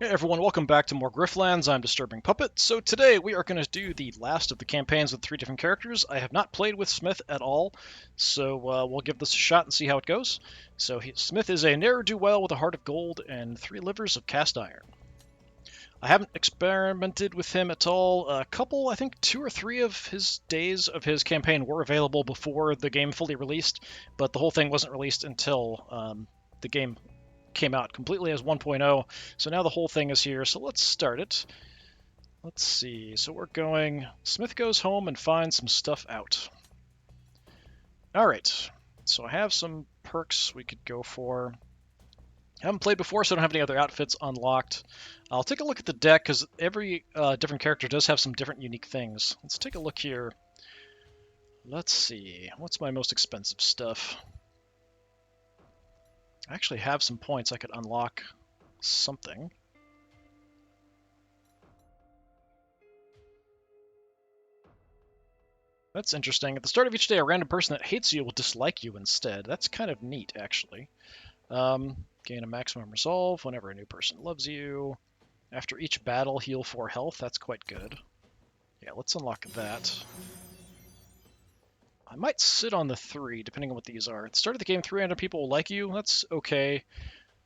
Hey everyone, welcome back to more Griftlands. I'm Disturbing Puppet. So today we are going to do the last of the campaigns with 3 different characters. I have not played with Smith at all, so we'll give this a shot and see how it goes. Smith is a ne'er-do-well with a heart of gold and 3 livers of cast iron. I haven't experimented with him at all. A couple, I think 2 or 3 of his days of his campaign were available before the game fully released, but the whole thing wasn't released until the game came out completely as 1.0, so now the whole thing is here. So let's start it. Let's see. So we're going. Smith goes home and finds some stuff out. All right. So I have some perks we could go for. I haven't played before, so I don't have any other outfits unlocked. I'll take a look at the deck because every different character does have some different unique things. Let's take a look here. Let's see. What's my most expensive stuff? I actually have some points I could unlock something. That's interesting. At the start of each day, a random person that hates you will dislike you instead. That's kind of neat, actually. Gain a maximum resolve whenever a new person loves you. After each battle, heal 4 health. That's quite good. Yeah, let's unlock that. I might sit on the 3, depending on what these are. At the start of the game, 300 people will like you. That's okay.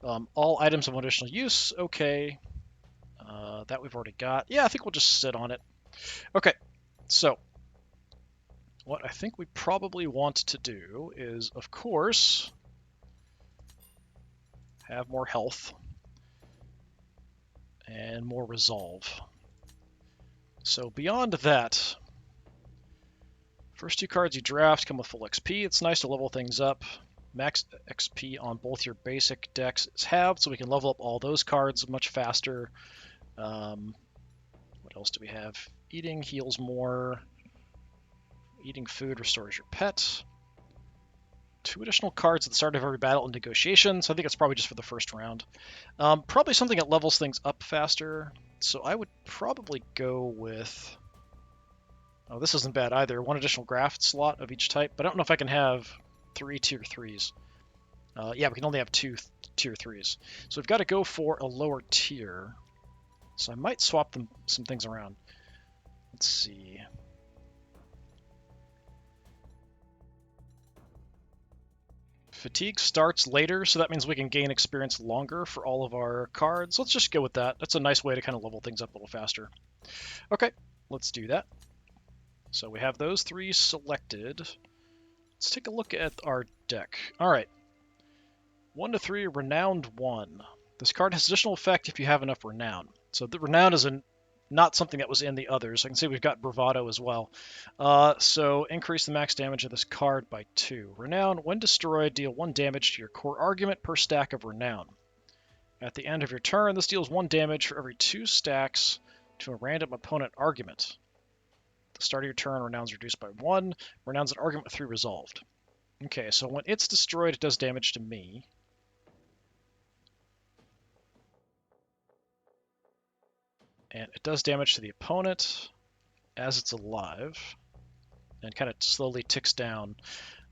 All items of additional use, okay. That we've already got. Yeah, I think we'll just sit on it. Okay, so what I think we probably want to do is, of course, have more health and more resolve. So beyond that, first 2 cards you draft come with full XP. It's nice to level things up. Max XP on both your basic decks is halved, so we can level up all those cards much faster. What else do we have? Eating heals more. Eating food restores your pet. 2 additional cards at the start of every battle and negotiation, so I think it's probably just for the first round. Probably something that levels things up faster, so I would probably go with... Oh, this isn't bad either. 1 additional graft slot of each type, but I don't know if I can have 3 tier 3s. Yeah, we can only have 2 tier 3s. So we've got to go for a lower tier. So I might swap some things around. Let's see. Fatigue starts later, so that means we can gain experience longer for all of our cards. Let's just go with that. That's a nice way to kind of level things up a little faster. Okay, let's do that. So we have those 3 selected. Let's take a look at our deck. All right. 1 to 3, Renowned 1. This card has additional effect if you have enough Renown. So the Renown is not something that was in the others. I can see we've got Bravado as well. So increase the max damage of this card by 2. Renown, when destroyed, deal 1 damage to your core argument per stack of Renown. At the end of your turn, this deals 1 damage for every 2 stacks to a random opponent argument. At the start of your turn, Renown's reduced by 1. Renown's an argument with 3 resolved. Okay, so when it's destroyed, it does damage to me. And it does damage to the opponent as it's alive, and kind of slowly ticks down.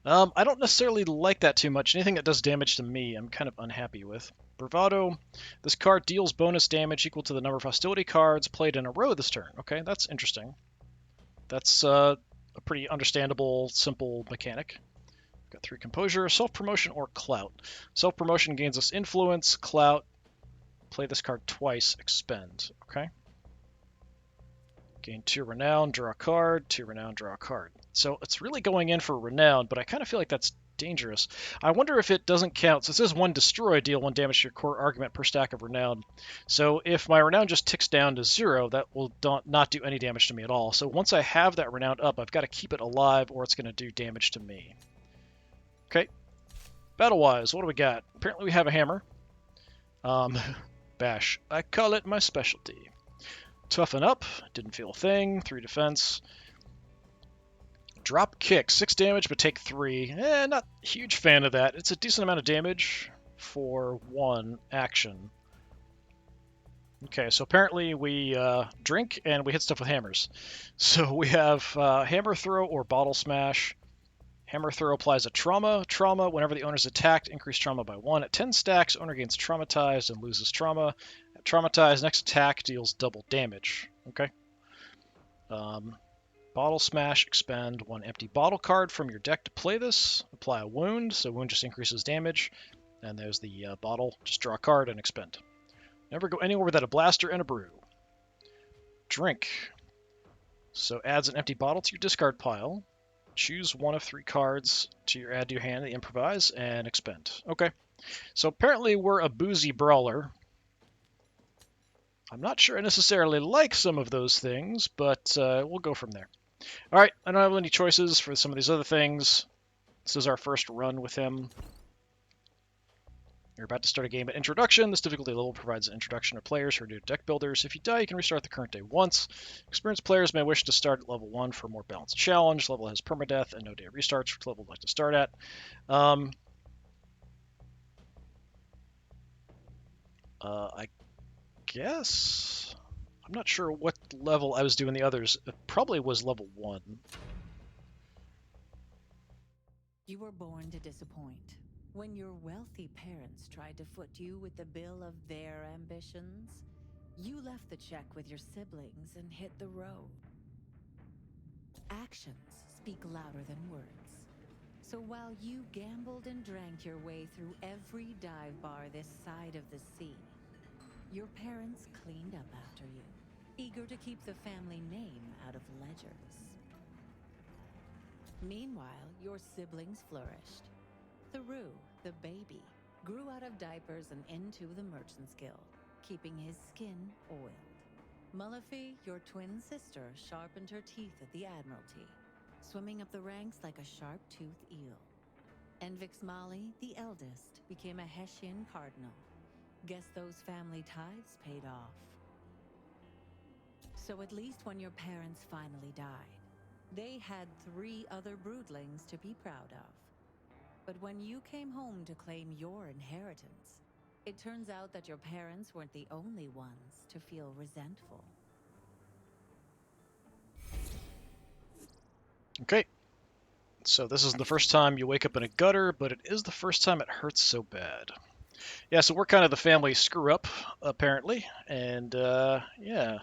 I don't necessarily like that too much. Anything that does damage to me, I'm kind of unhappy with. Bravado. This card deals bonus damage equal to the number of hostility cards played in a row this turn. Okay, that's interesting. That's a pretty understandable, simple mechanic. Got 3 Composure, Self-Promotion, or Clout. Self-Promotion gains us Influence. Clout, play this card twice, expend. Okay. Gain 2 Renown, draw a card, 2 Renown, draw a card. So it's really going in for Renown, but I kind of feel like that's dangerous. I wonder if it doesn't count. So it says 1 destroy, deal 1 damage to your core argument per stack of Renown. So if my Renown just ticks down to 0, that will not do any damage to me at all. So once I have that Renown up, I've got to keep it alive or it's going to do damage to me. Okay. Battle-wise, what do we got? Apparently we have a hammer. Bash. I call it my specialty. Toughen up, didn't feel a thing, 3 defense. Drop kick, 6 damage, but take 3. Not a huge fan of that. It's a decent amount of damage for 1 action. Okay, so apparently we drink and we hit stuff with hammers. So we have hammer throw or bottle smash. Hammer throw applies a trauma. Trauma, whenever the owner is attacked, increase trauma by 1. At 10 stacks, owner gains traumatized and loses trauma. At Traumatized. Next attack deals double damage. Okay. Bottle Smash. Expend 1 empty bottle card from your deck to play this. Apply a wound, so wound just increases damage. And there's the bottle. Just draw a card and expend. Never go anywhere without a blaster and a brew. Drink. So adds an empty bottle to your discard pile. Choose one of 3 cards to add to your hand that you improvise and expend. Okay. So apparently we're a boozy brawler. I'm not sure I necessarily like some of those things, but we'll go from there. All right, I don't have any choices for some of these other things. This is our first run with him. You're about to start a game at Introduction. This difficulty level provides an introduction to players who are new deck builders. If you die, you can restart the current day once. Experienced players may wish to start at level 1 for a more balanced challenge. Level has permadeath and no day restarts, which level would like to start at. I guess... I'm not sure what level I was doing the others. It probably was level 1. You were born to disappoint. When your wealthy parents tried to foot you with the bill of their ambitions, you left the check with your siblings and hit the road. Actions speak louder than words. So while you gambled and drank your way through every dive bar this side of the sea, your parents cleaned up after you, eager to keep the family name out of ledgers. Meanwhile, your siblings flourished. Theroux, the baby, grew out of diapers and into the Merchant's Guild, keeping his skin oiled. Mullafi, your twin sister, sharpened her teeth at the Admiralty, swimming up the ranks like a sharp-toothed eel. And Vixmali, the eldest, became a Hessian cardinal. Guess those family ties paid off. So at least when your parents finally died, they had 3 other broodlings to be proud of. But when you came home to claim your inheritance, it turns out that your parents weren't the only ones to feel resentful. Okay. So this isn't the first time you wake up in a gutter, but it is the first time it hurts so bad. Yeah, so we're kind of the family screw-up, apparently. And, yeah.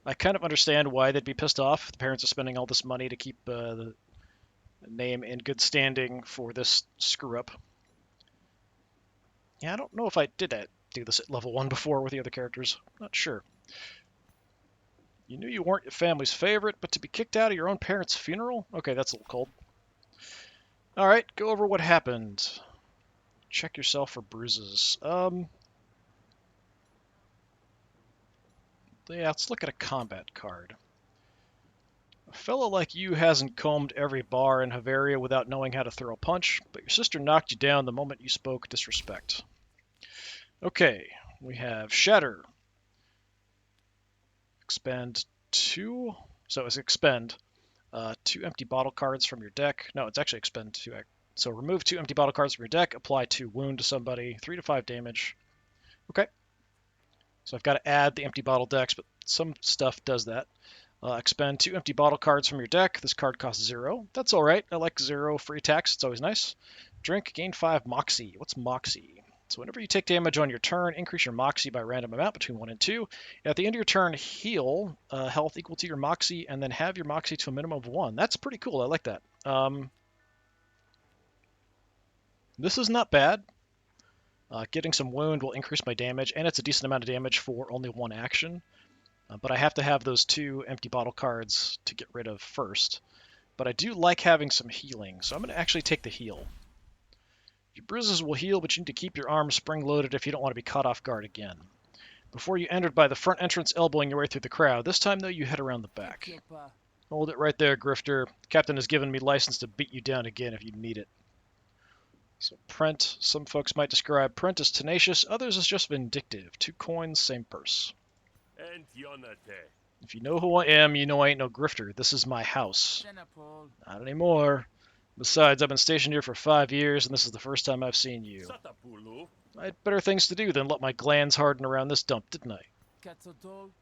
I kind of understand why they'd be pissed off. The parents are spending all this money to keep the name in good standing for this screw-up. Yeah, I don't know if I did do this at level 1 before with the other characters. Not sure. You knew you weren't your family's favorite, but to be kicked out of your own parents' funeral? Okay, that's a little cold. Alright, go over what happened. Check yourself for bruises. Yeah, let's look at a combat card. A fellow like you hasn't combed every bar in Havaria without knowing how to throw a punch, but your sister knocked you down the moment you spoke disrespect. Okay, we have Shatter. Expend 2. So it's expend 2 empty bottle cards from your deck. No, it's actually expend 2. So remove 2 empty bottle cards from your deck, apply 2 wound to somebody, 3 to 5 damage. Okay. So I've got to add the empty bottle decks, but some stuff does that. Expend 2 empty bottle cards from your deck. This card costs 0. That's alright. I like 0 free attacks. It's always nice. Drink, gain 5 Moxie. What's Moxie? So whenever you take damage on your turn, increase your Moxie by a random amount between 1 and 2. At the end of your turn, heal health equal to your Moxie, and then have your Moxie to a minimum of 1. That's pretty cool. I like that. This is not bad. Getting some wound will increase my damage, and it's a decent amount of damage for only 1 action. But I have to have those 2 empty bottle cards to get rid of first. But I do like having some healing, so I'm going to actually take the heal. Your bruises will heal, but you need to keep your arms spring-loaded if you don't want to be caught off guard again. Before you entered by the front entrance, elbowing your way through the crowd. This time, though, you head around the back. Hold it right there, Grifter. The captain has given me license to beat you down again if you need it. So Prent, some folks might describe Prent as tenacious, others as just vindictive. 2 coins, same purse. If you know who I am, you know I ain't no grifter. This is my house. Not anymore. Besides, I've been stationed here for 5 years, and this is the first time I've seen you. I had better things to do than let my glands harden around this dump, didn't I?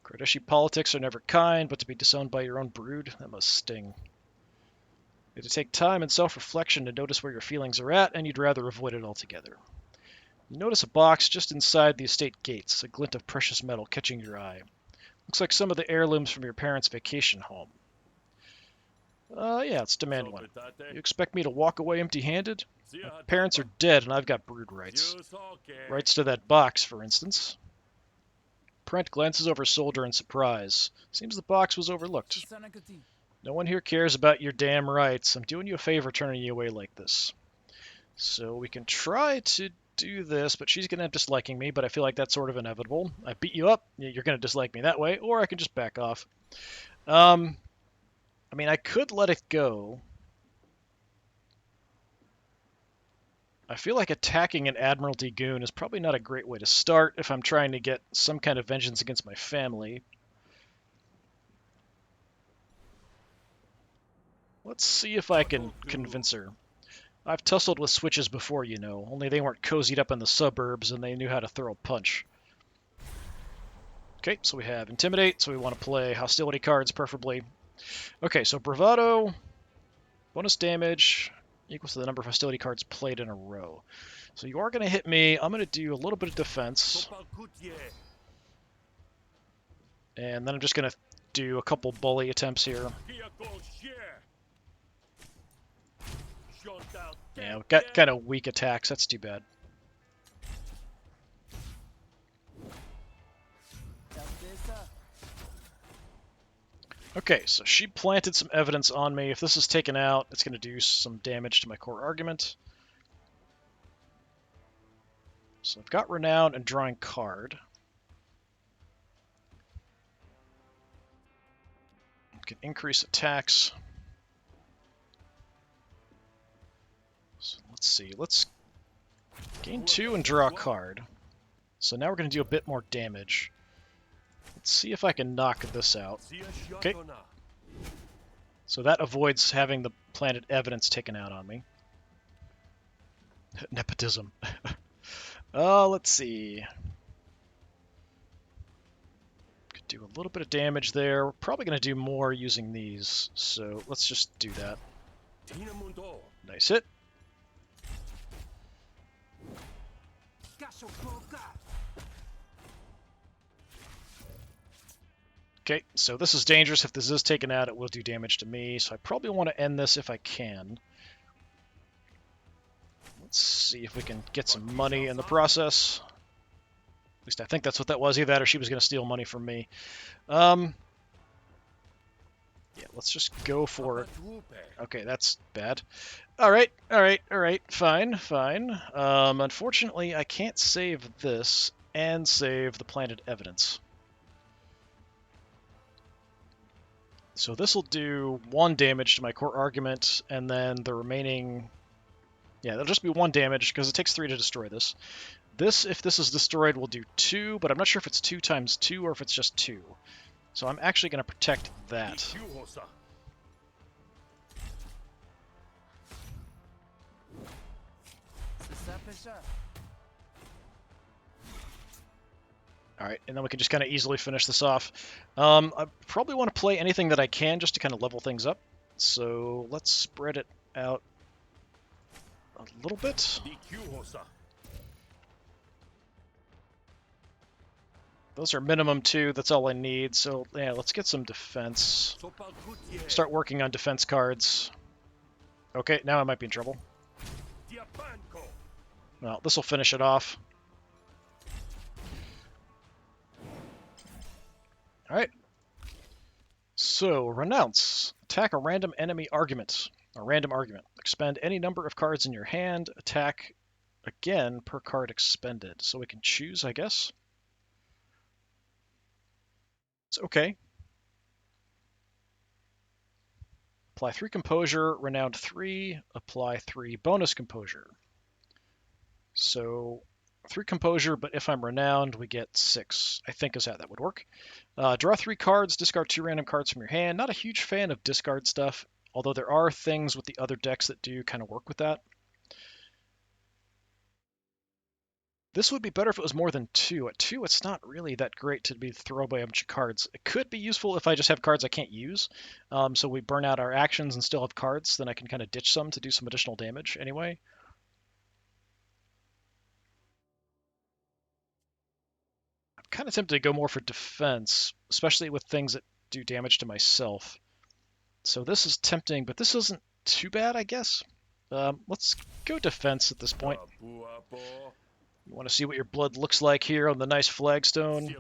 Kurdishi politics are never kind, but to be disowned by your own brood, that must sting. You have to take time and self-reflection to notice where your feelings are at, and you'd rather avoid it altogether. You notice a box just inside the estate gates, a glint of precious metal catching your eye. Looks like some of the heirlooms from your parents' vacation home. Yeah, let's demand one. You expect me to walk away empty-handed? My parents are dead and I've got brood rights. Rights to that box, for instance. Brent glances over his shoulder in surprise. Seems the box was overlooked. No one here cares about your damn rights. I'm doing you a favor turning you away like this. So we can try to do this, but she's going to end up disliking me, but I feel like that's sort of inevitable. I beat you up, you're going to dislike me that way, or I can just back off. I mean, I could let it go. I feel like attacking an Admiralty goon is probably not a great way to start if I'm trying to get some kind of vengeance against my family. Let's see if I can convince her. I've tussled with switches before, you know, only they weren't cozied up in the suburbs and they knew how to throw a punch. Okay, so we have Intimidate, so we want to play hostility cards, preferably. Okay, so Bravado, bonus damage, equals to the number of hostility cards played in a row. So you are going to hit me. I'm going to do a little bit of defense. And then I'm just going to do a couple bully attempts here. Yeah, we've got kind of weak attacks. That's too bad. Okay, so she planted some evidence on me. If this is taken out, it's going to do some damage to my core argument. So I've got Renown and drawing card. I can increase attacks. So let's see. Let's gain 2 and draw a card. So now we're going to do a bit more damage. Let's see if I can knock this out. Okay. So that avoids having the planted evidence taken out on me. Nepotism. Let's see. Could do a little bit of damage there. We're probably going to do more using these, so let's just do that. Nice hit. Okay, so this is dangerous. If this is taken out, it will do damage to me, so I probably want to end this if I can. Let's see if we can get some money in the process. At least I think that's what that was. Either that or she was going to steal money from me. Yeah, let's just go for it. Okay, that's bad. Alright, fine. Unfortunately, I can't save this and save the planted evidence. So this will do 1 damage to my core argument, and then the remaining... Yeah, that'll just be 1 damage, because it takes 3 to destroy this. This, if this is destroyed, will do 2, but I'm not sure if it's 2 times 2 or if it's just 2. So I'm actually going to protect that. Alright, and then we can just kind of easily finish this off. I probably want to play anything that I can just to kind of level things up. So let's spread it out a little bit. Those are minimum 2, that's all I need. So yeah, let's get some defense. Start working on defense cards. Okay, now I might be in trouble. Well, this will finish it off. Alright. So, Renounce. Attack a random enemy argument. A random argument. Expend any number of cards in your hand. Attack again per card expended. So we can choose, I guess. It's okay. Apply 3 Composure. Renowned 3. Apply 3 bonus Composure. So 3 Composure, but if I'm Renowned, we get 6, I think is how that would work. Draw 3 cards, discard 2 random cards from your hand. Not a huge fan of discard stuff, although there are things with the other decks that do kind of work with that. This would be better if it was more than 2. At 2, it's not really that great to be throw away a bunch of cards. It could be useful if I just have cards I can't use, so we burn out our actions and still have cards, then I can kind of ditch some to do some additional damage anyway. kind of tempted to go more for defense, especially with things that do damage to myself. So this is tempting, but this isn't too bad, I guess. Let's go defense at this point. You want to see what your blood looks like here on the nice flagstone?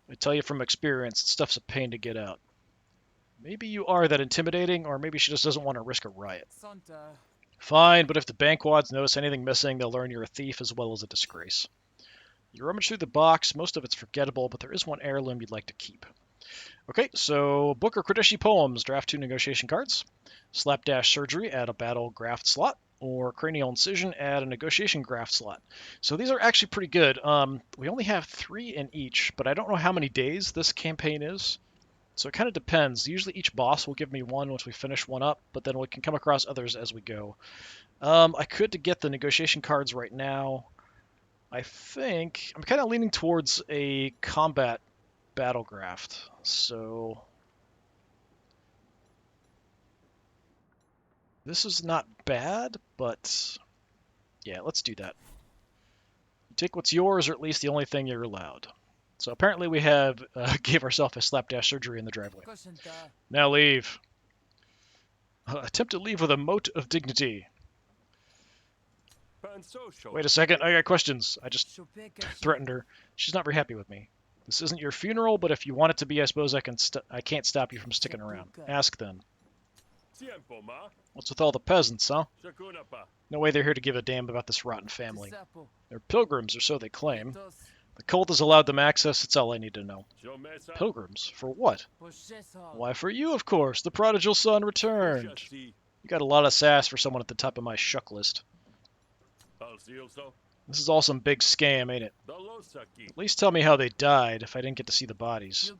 I tell you from experience, stuff's a pain to get out. Maybe you are that intimidating, or maybe she just doesn't want to risk a riot. Fine, but if the Bankwads notice anything missing, they'll learn you're a thief as well as a disgrace. You rummage through the box, most of it's forgettable, but there is one heirloom you'd like to keep. Okay, so Book or Kodeshi Poems, draft 2 negotiation cards. Slapdash Surgery, add a battle graft slot. Or Cranial Incision, add a negotiation graft slot. So these are actually pretty good. We only have 3 in each, but I don't know how many days this campaign is. So it kind of depends. Usually each boss will give me one once we finish one up, but then we can come across others as we go. I could get the negotiation cards right now. I think I'm kind of leaning towards a combat battle graft. So this is not bad, but yeah, let's do that. Take what's yours, or at least the only thing you're allowed. So apparently we have gave ourselves a slapdash surgery in the driveway. Now leave. Attempt to leave with a mote of dignity. Wait a second, I got questions. I just threatened her. She's not very happy with me. This isn't your funeral, but if you want it to be, I suppose I can't stop you from sticking around. Ask then. What's with all the peasants, huh? No way they're here to give a damn about this rotten family. They're pilgrims, or so they claim. The cult has allowed them access, that's all I need to know. Pilgrims? For what? Why, for you, of course. The prodigal son returned. You got a lot of sass for someone at the top of my shuck list. This is all some big scam, ain't it? At least tell me how they died, if I didn't get to see the bodies.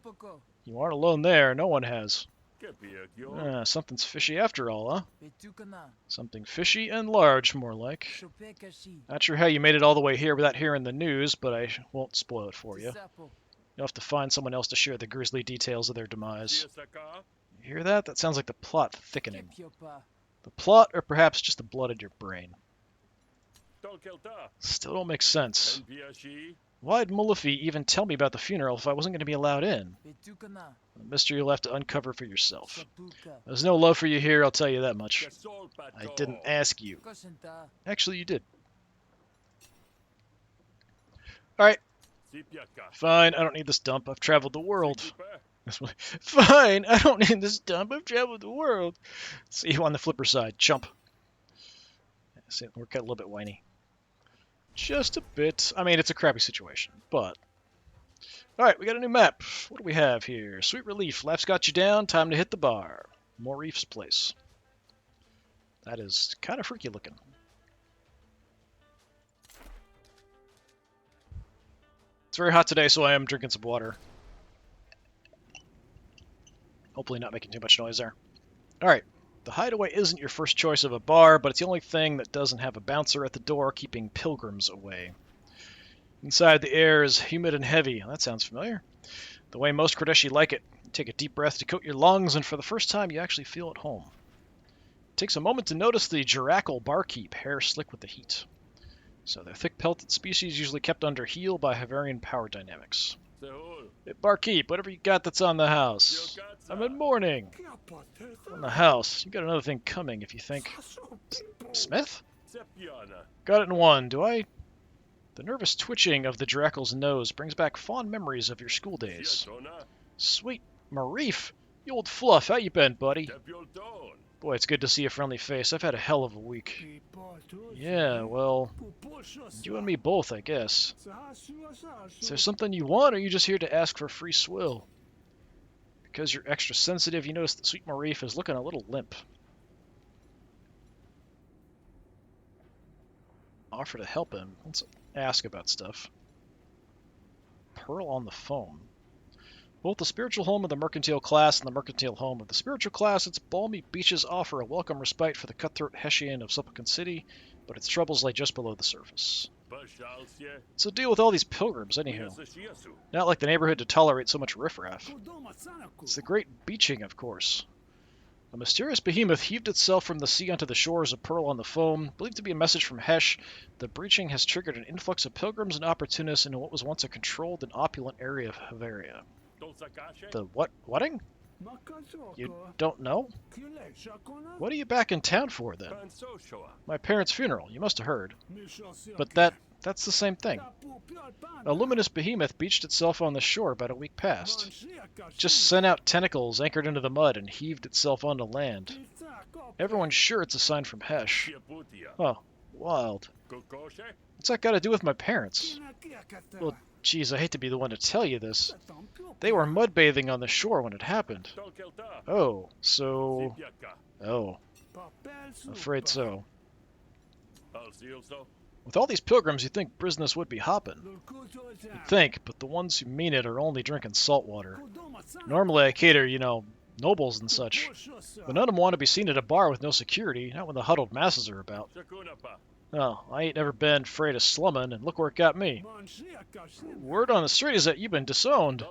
You aren't alone there, no one has. Something's fishy after all, huh? Something fishy and large, more like. Not sure how you made it all the way here without hearing the news, but I won't spoil it for you. You'll have to find someone else to share the grisly details of their demise. You hear that? That sounds like the plot thickening. The plot, or perhaps just the blood in your brain. Still don't make sense. Why'd Mullafi even tell me about the funeral if I wasn't going to be allowed in? A mystery you'll have to uncover for yourself. There's no love for you here, I'll tell you that much. I didn't ask you. Actually, you did. Alright. Fine, I don't need this dump. I've traveled the world. Fine, I don't need this dump. I've traveled the world. See you on the flipper side, chump. See, we're getting a little bit whiny. Just a bit. I mean, it's a crappy situation, but... Alright, we got a new map. What do we have here? Sweet relief. Life's got you down. Time to hit the bar. Maurice's place. That is kind of freaky looking. It's very hot today, so I am drinking some water. Hopefully not making too much noise there. Alright. The Hideaway isn't your first choice of a bar, but it's the only thing that doesn't have a bouncer at the door keeping pilgrims away. Inside, the air is humid and heavy. That sounds familiar. The way most Kodeshi like it. You take a deep breath to coat your lungs, and for the first time, you actually feel at home. It takes a moment to notice the Jiracal barkeep, hair slick with the heat. So they're thick-pelted species usually kept under heel by Havarian power dynamics. Hey, barkeep, whatever you got that's on the house. I'm in mourning. On the house. You got another thing coming if you think... Smith? Got it in one. Do I... The nervous twitching of the Jiracal's nose brings back fond memories of your school days. Sweet Marif! You old fluff, how you been, buddy? Boy, it's good to see a friendly face. I've had a hell of a week. Yeah, well... You and me both, I guess. Is there something you want, or are you just here to ask for free swill? Because you're extra sensitive, you notice that Sweet Marif is looking a little limp. Offer to help him. Let's ask about stuff. Pearl on the phone. Both the spiritual home of the mercantile class and the mercantile home of the spiritual class, its balmy beaches offer a welcome respite for the cutthroat Hessian of Supplicant City, but its troubles lay just below the surface. So deal with all these pilgrims, anyhow. Not like the neighborhood to tolerate so much riffraff. It's the great beaching, of course. A mysterious behemoth heaved itself from the sea onto the shores of Pearl on the foam. Believed to be a message from Hesh, the breaching has triggered an influx of pilgrims and opportunists into what was once a controlled and opulent area of Bavaria. The what? Wedding? You don't know? What are you back in town for, then? My parents' funeral, you must have heard. But that's the same thing. A luminous behemoth beached itself on the shore about a week past. Just sent out tentacles anchored into the mud and heaved itself onto land. Everyone's sure it's a sign from Hesh. Oh, wild. What's that got to do with my parents? Well, geez, I hate to be the one to tell you this. They were mud bathing on the shore when it happened. Oh, so... Oh. Afraid so. With all these pilgrims, you'd think business would be hopping. You'd think, but the ones who mean it are only drinking salt water. Normally I cater, nobles and such. But none of them want to be seen at a bar with no security, not when the huddled masses are about. Oh, I ain't never been afraid of slumming, and look where it got me. Word on the street is that you've been disowned.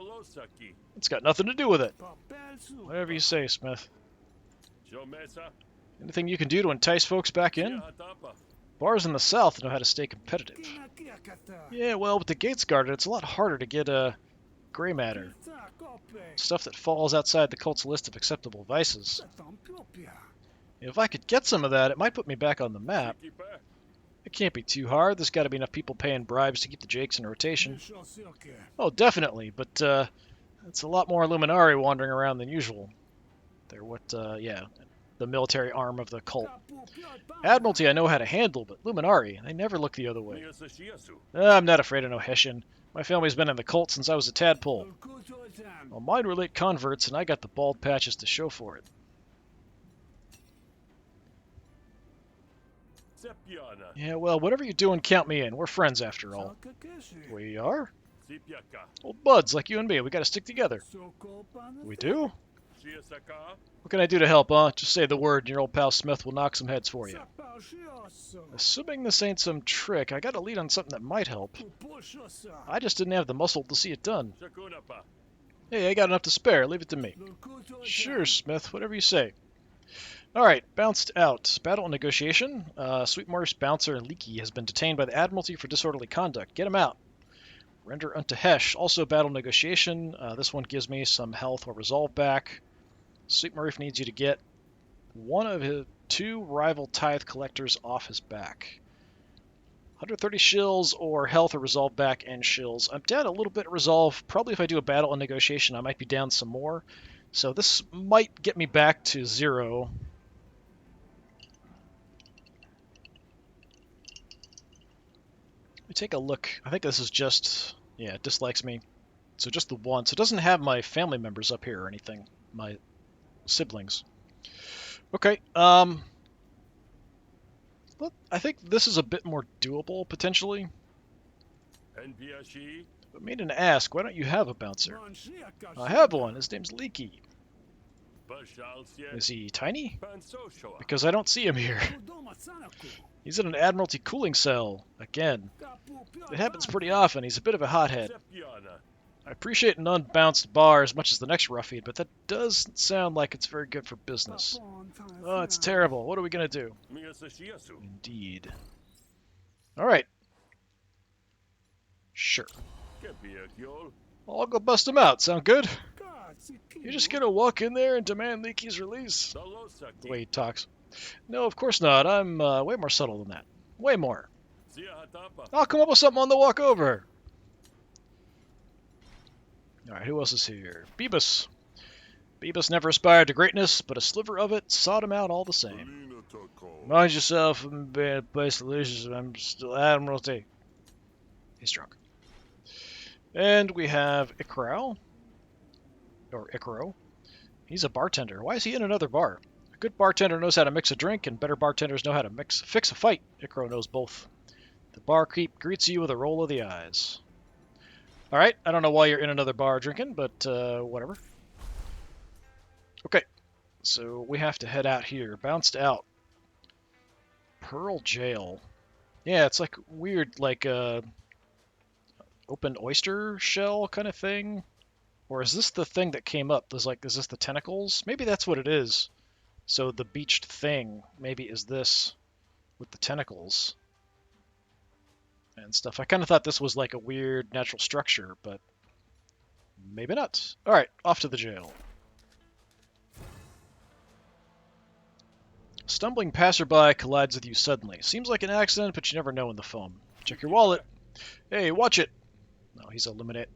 It's got nothing to do with it. Whatever you say, Smith. Anything you can do to entice folks back in? Bars in the south know how to stay competitive. Yeah, well, with the gates guarded, it's a lot harder to get gray matter. Stuff that falls outside the cult's list of acceptable vices. If I could get some of that, it might put me back on the map. It can't be too hard. There's got to be enough people paying bribes to keep the Jakes in rotation. Oh, definitely, but it's a lot more Illuminari wandering around than usual. They're the military arm of the cult. Admiralty I know how to handle, but Luminari, they never look the other way. I'm not afraid of no Hessian. My family's been in the cult since I was a tadpole. Well, mine were late converts, and I got the bald patches to show for it. Yeah, well, whatever you're doing, count me in. We're friends, after all. We are? Old buds like you and me. We gotta stick together. We do? What can I do to help, huh? Just say the word and your old pal Smith will knock some heads for you. Assuming this ain't some trick, I got a lead on something that might help. I just didn't have the muscle to see it done. Hey, I got enough to spare. Leave it to me. Sure, Smith. Whatever you say. Alright, bounced out. Battle and negotiation. Sweetmarsh, Bouncer, and Leaky has been detained by the Admiralty for disorderly conduct. Get him out. Render unto Hesh. Also battle negotiation. This one gives me some health or resolve back. Sweetmarsh needs you to get one of his 2 rival tithe collectors off his back. 130 shills or health or resolve back and shills. I'm down a little bit of resolve. Probably if I do a battle and negotiation, I might be down some more. So this might get me back to 0. Let me take a look. I think this is just... Yeah, it dislikes me. So just the one. So it doesn't have my family members up here or anything. My siblings. Okay. Well, I think this is a bit more doable, potentially. But made an ask, why don't you have a bouncer? I have one. His name's Leaky. Is he tiny? Because I don't see him here. He's in an Admiralty cooling cell. Again. It happens pretty often. He's a bit of a hothead. I appreciate an unbounced bar as much as the next ruffian, but that doesn't sound like it's very good for business. Oh, it's terrible. What are we going to do? Indeed. Alright. Sure. I'll go bust him out. Sound good? You're just going to walk in there and demand Leaky's release? The way he talks. No, of course not. I'm way more subtle than that. Way more. I'll come up with something on the walk over. Alright, who else is here? Beebus. Beebus never aspired to greatness, but a sliver of it sought him out all the same. Mind yourself and be in a place to lose. I'm still Admiralty. He's drunk. And we have Icaro. Or Icaro. He's a bartender. Why is he in another bar? A good bartender knows how to mix a drink, and better bartenders know how to fix a fight. Icaro knows both. The barkeep greets you with a roll of the eyes. Alright, I don't know why you're in another bar drinking, but whatever. Okay, so we have to head out here. Bounced out. Pearl Jail. Yeah, it's like weird, like open oyster shell kind of thing. Or is this the thing that came up? Is this the tentacles? Maybe that's what it is. So the beached thing maybe is this with the tentacles and stuff. I kind of thought this was like a weird natural structure, but maybe not. All right, off to the jail. Stumbling passerby collides with you suddenly. Seems like an accident, but you never know in the foam. Check your wallet. Hey, watch it. No, he's eliminated.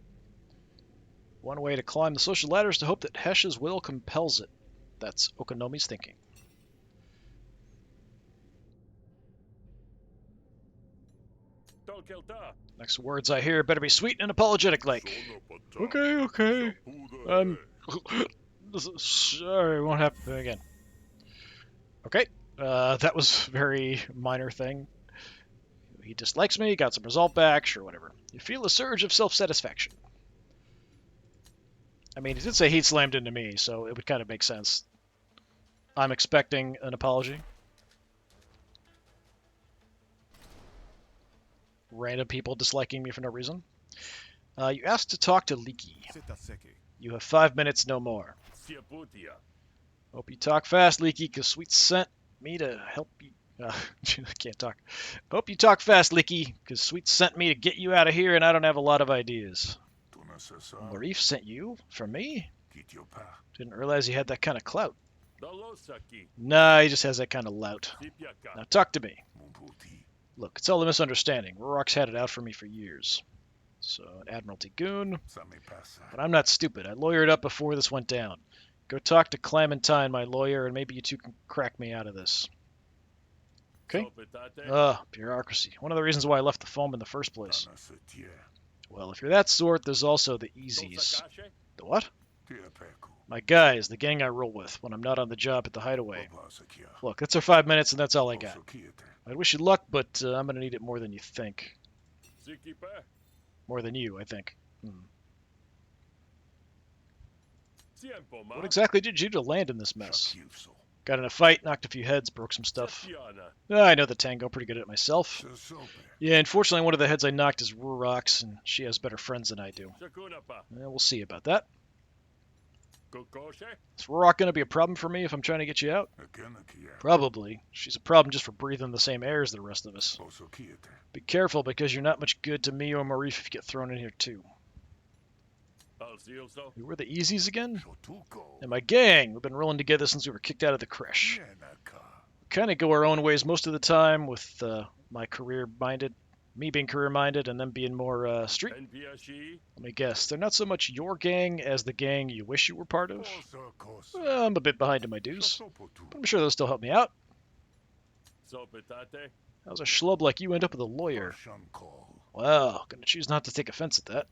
One way to climb the social ladder is to hope that Hesh's will compels it. That's Okonomi's thinking. Next words I hear better be sweet and apologetic like. Okay. Sorry, won't happen again. Okay, that was a very minor thing. He dislikes me, got some resolve back, sure, whatever. You feel a surge of self-satisfaction. I mean, he did say he slammed into me, so it would kind of make sense. I'm expecting an apology. Random people disliking me for no reason. You asked to talk to Leaky. You have 5 minutes, no more. Hope you talk fast, Leaky, because Sweet sent me to help you. I can't talk. Hope you talk fast, Leaky, because Sweet sent me to get you out of here, and I don't have a lot of ideas. Marif sent you? From me? Didn't realize he had that kind of clout. Nah, he just has that kind of lout. Now talk to me. Look, it's all a misunderstanding. Rorok's had it out for me for years. So, an Admiralty goon. But I'm not stupid. I lawyered up before this went down. Go talk to Clementine, my lawyer, and maybe you two can crack me out of this. Okay? Bureaucracy. One of the reasons why I left the foam in the first place. Well, if you're that sort, there's also the easies. The what? My guys, the gang I roll with, when I'm not on the job at the hideaway. Look, that's our 5 minutes, and that's all I got. I wish you luck, but I'm going to need it more than you think. More than you, I think. What exactly did you do to land in this mess? Got in a fight, knocked a few heads, broke some stuff. I know the tango pretty good at it myself. Yeah, unfortunately one of the heads I knocked is Rurok's, and she has better friends than I do. We'll see about that. Is Rurok going to be a problem for me if I'm trying to get you out? Probably. She's a problem just for breathing the same air as the rest of us. Be careful, because you're not much good to me or Marif if you get thrown in here too. Who were the Easies again? And my gang. We've been rolling together since we were kicked out of the creche. We kind of go our own ways most of the time, with me being career-minded and them being more street. Let me guess, they're not so much your gang as the gang you wish you were part of? Well, I'm a bit behind in my dues, but I'm sure they'll still help me out. How's a schlub like you end up with a lawyer? Well, gonna choose not to take offense at that.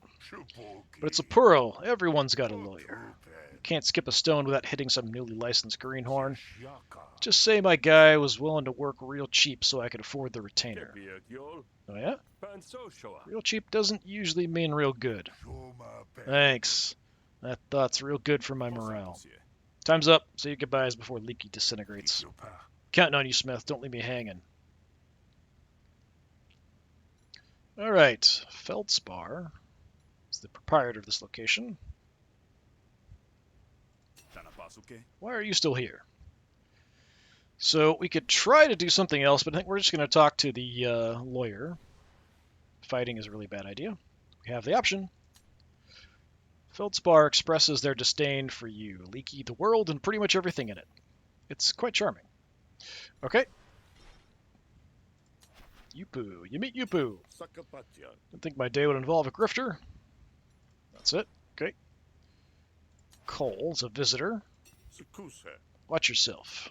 But it's a pearl. Everyone's got a lawyer. You can't skip a stone without hitting some newly licensed greenhorn. Just say my guy was willing to work real cheap so I could afford the retainer. Oh yeah? Real cheap doesn't usually mean real good. Thanks. That thought's real good for my morale. Time's up. Say your goodbyes before Leaky disintegrates. Counting on you, Smith. Don't leave me hanging. Alright, Feldspar is the proprietor of this location. Why are you still here? So we could try to do something else, but I think we're just going to talk to the lawyer. Fighting is a really bad idea. We have the option. Feldspar expresses their disdain for you, Leaky, the world, and pretty much everything in it. It's quite charming. Okay. Yupu. You meet Yupu. Didn't think my day would involve a grifter. That's it. Okay. Cole's a visitor. Watch yourself.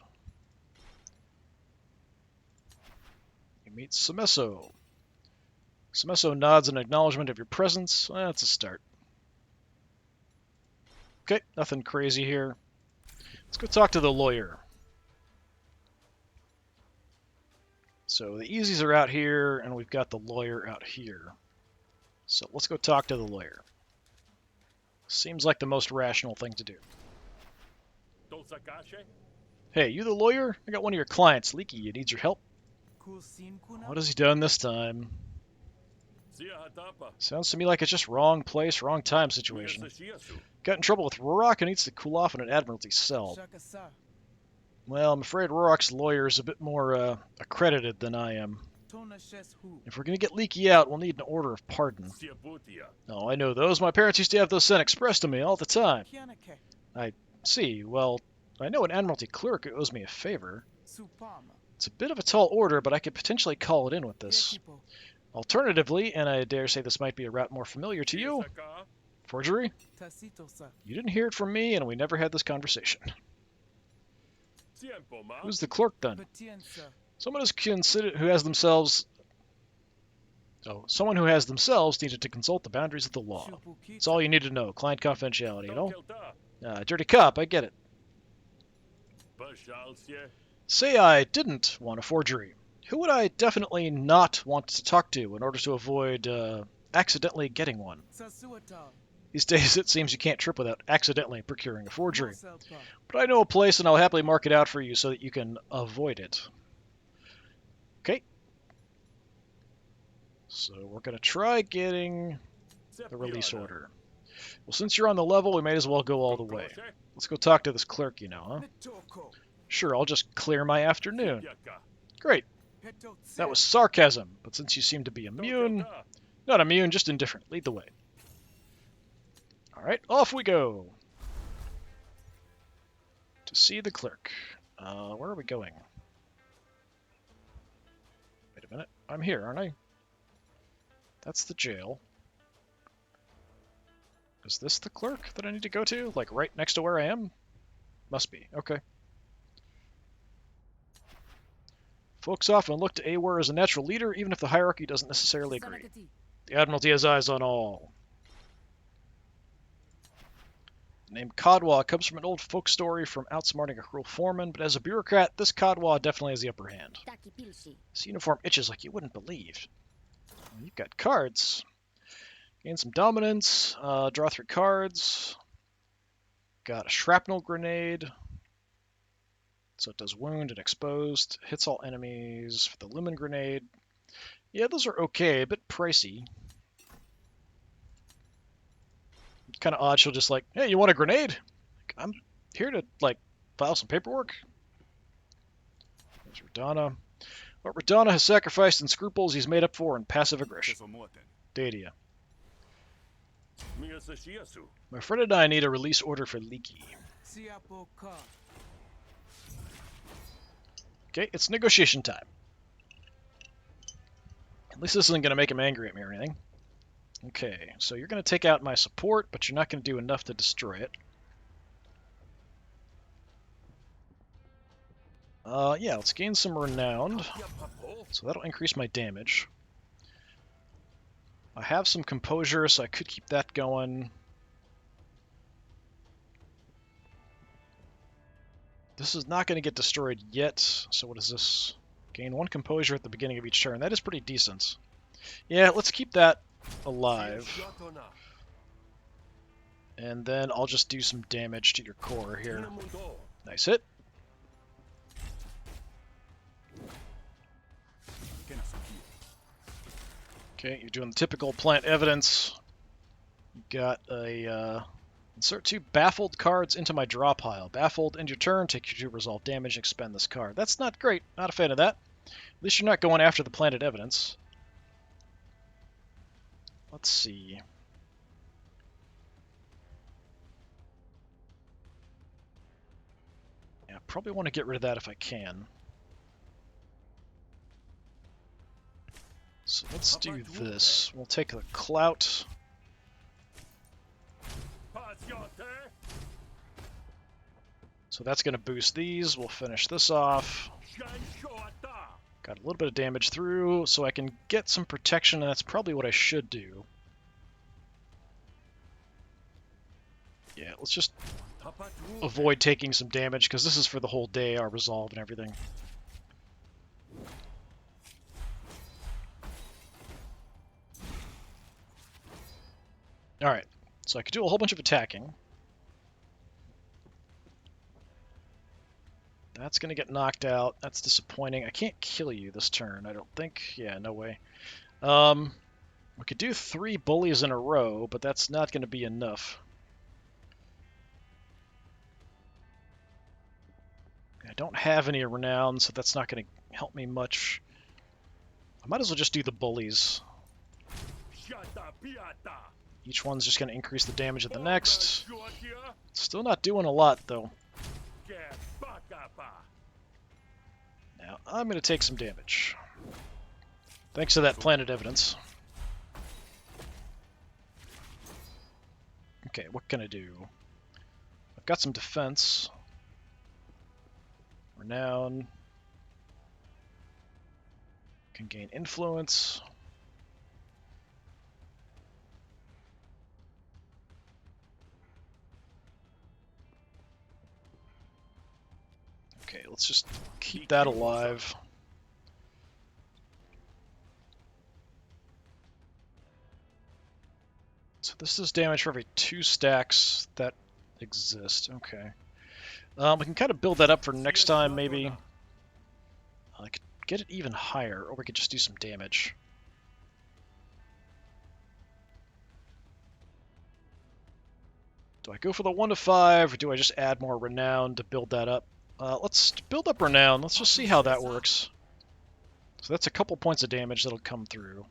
You meet Semeso. Semeso nods in acknowledgement of your presence. That's a start. Okay, nothing crazy here. Let's go talk to the lawyer. So the easies are out here, and we've got the lawyer out here. So let's go talk to the lawyer. Seems like the most rational thing to do. Hey, you the lawyer? I got one of your clients, Leaky. He needs your help. What has he done this time? Sounds to me like it's just wrong place, wrong time situation. Got in trouble with Rorok and needs to cool off in an Admiralty cell. Well, I'm afraid Rorok's lawyer is a bit more accredited than I am. If we're going to get Leaky out, we'll need an order of pardon. Oh, I know those. My parents used to have those sent express to me all the time. I see. Well, I know an Admiralty clerk who owes me a favor. It's a bit of a tall order, but I could potentially call it in with this. Alternatively, and I dare say this might be a route more familiar to you, forgery? You didn't hear it from me, and we never had this conversation. Who's the clerk, then? Someone who has themselves needed to consult the boundaries of the law. It's all you need to know. Client confidentiality, you know? Dirty cop, I get it. Say I didn't want a forgery. Who would I definitely not want to talk to in order to avoid accidentally getting one? These days it seems you can't trip without accidentally procuring a forgery. But I know a place and I'll happily mark it out for you so that you can avoid it. Okay. So we're going to try getting the release order. Well, since you're on the level, we might as well go all the way. Let's go talk to this clerk, you know, huh? Sure, I'll just clear my afternoon. Great. That was sarcasm, but since you seem to be immune... Not immune, just indifferent. Lead the way. Alright, off we go. To see the clerk. Where are we going? Wait a minute. I'm here, aren't I? That's the jail. Is this the clerk that I need to go to? Like right next to where I am? Must be. Okay. Folks often look to Aware as a natural leader, even if the hierarchy doesn't necessarily agree. The Admiralty has eyes on all. The name Kadwa comes from an old folk story from outsmarting a cruel foreman, but as a bureaucrat, this Kadwa definitely has the upper hand. This uniform itches like you wouldn't believe. Well, you've got cards. Gain some dominance, draw 3 cards. Got a shrapnel grenade. So it does wound and exposed. Hits all enemies for the lumen grenade. Yeah, those are okay, a bit pricey. Kind of odd, she'll just like, hey, you want a grenade? Like, I'm here to, like, file some paperwork. There's Radana. What Radana has sacrificed in scruples, he's made up for in passive aggression. Dadia. My friend and I need a release order for Leaky. Okay, it's negotiation time. At least this isn't going to make him angry at me or anything. Okay, so you're going to take out my support, but you're not going to do enough to destroy it. Yeah, let's gain some renowned. So that'll increase my damage. I have some composure, so I could keep that going. This is not going to get destroyed yet, so what is this? Gain 1 composure at the beginning of each turn. That is pretty decent. Yeah, let's keep that alive. And then I'll just do some damage to your core here. Nice hit. Okay, you're doing the typical plant evidence. You got a insert 2 baffled cards into my draw pile. Baffled, end your turn, take your 2 resolve damage, expend this card. That's not great. Not a fan of that. At least you're not going after the planted evidence. Let's see. Yeah, probably want to get rid of that if I can. So let's do this. We'll take the clout. So that's going to boost these. We'll finish this off. Got a little bit of damage through, so I can get some protection, and that's probably what I should do. Yeah, let's just avoid taking some damage, because this is for the whole day, our resolve and everything. Alright, so I could do a whole bunch of attacking. That's going to get knocked out. That's disappointing. I can't kill you this turn, I don't think. Yeah, no way. We could do 3 bullies in a row, but that's not going to be enough. I don't have any renown, so that's not going to help me much. I might as well just do the bullies. Each one's just going to increase the damage of the next. Still not doing a lot, though. Now, I'm going to take some damage. Thanks to that planted evidence. Okay, what can I do? I've got some defense. Renown. Can gain influence. Okay, let's just keep that alive. So this is damage for every 2 stacks that exist. Okay. We can kind of build that up for next time, maybe. I could get it even higher, or we could just do some damage. Do I go for the 1 to 5, or do I just add more renown to build that up? Let's build up renown. Let's just see how that works. So that's a couple points of damage that'll come through.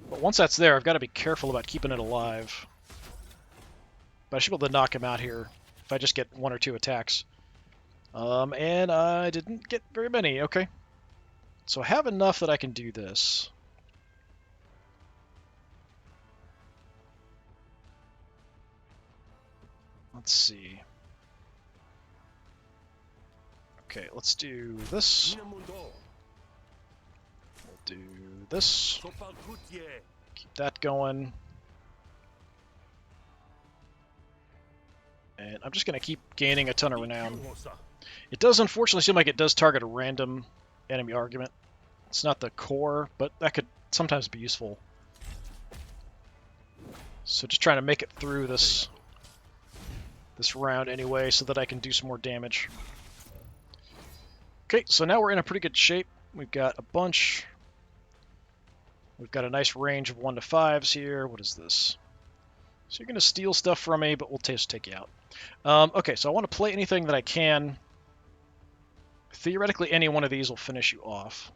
But once that's there, I've got to be careful about keeping it alive. But I should be able to knock him out here if I just get 1 or 2 attacks. And I didn't get very many. Okay. So I have enough that I can do this. Let's see. Okay, let's do this. We'll do this. Keep that going. And I'm just going to keep gaining a ton of renown. It does unfortunately seem like it does target a random enemy argument. It's not the core, but that could sometimes be useful. So just trying to make it through this round anyway so that I can do some more damage. Okay, so now we're in a pretty good shape. We've got a bunch. We've got a nice range of 1 to 5s here. What is this? So you're going to steal stuff from me, but we'll just take you out. Okay, so I want to play anything that I can. Theoretically, any one of these will finish you off.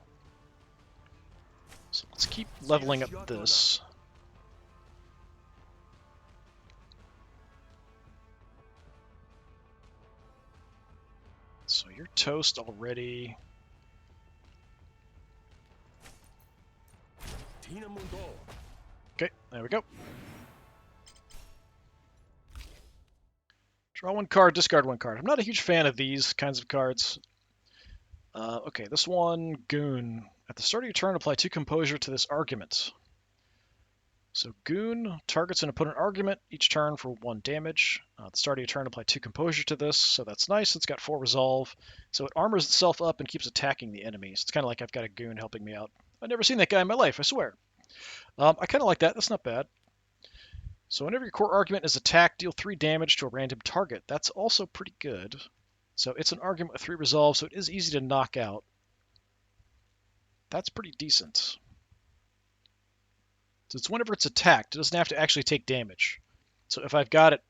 So let's keep leveling up this. So you're toast already. Okay, there we go. Draw 1 card, discard 1 card. I'm not a huge fan of these kinds of cards. Okay, this one, Goon. At the start of your turn, apply 2 Composure to this argument. So Goon targets an opponent argument each turn for 1 damage. At the start of your turn, apply 2 Composure to this, so that's nice. It's got 4 Resolve. So it armors itself up and keeps attacking the enemies. It's kind of like I've got a Goon helping me out. I've never seen that guy in my life, I swear. I kind of like that. That's not bad. So whenever your core argument is attacked, deal 3 damage to a random target. That's also pretty good. So it's an argument with 3 Resolve, so it is easy to knock out. That's pretty decent. So it's whenever it's attacked, it doesn't have to actually take damage. So if I've got it,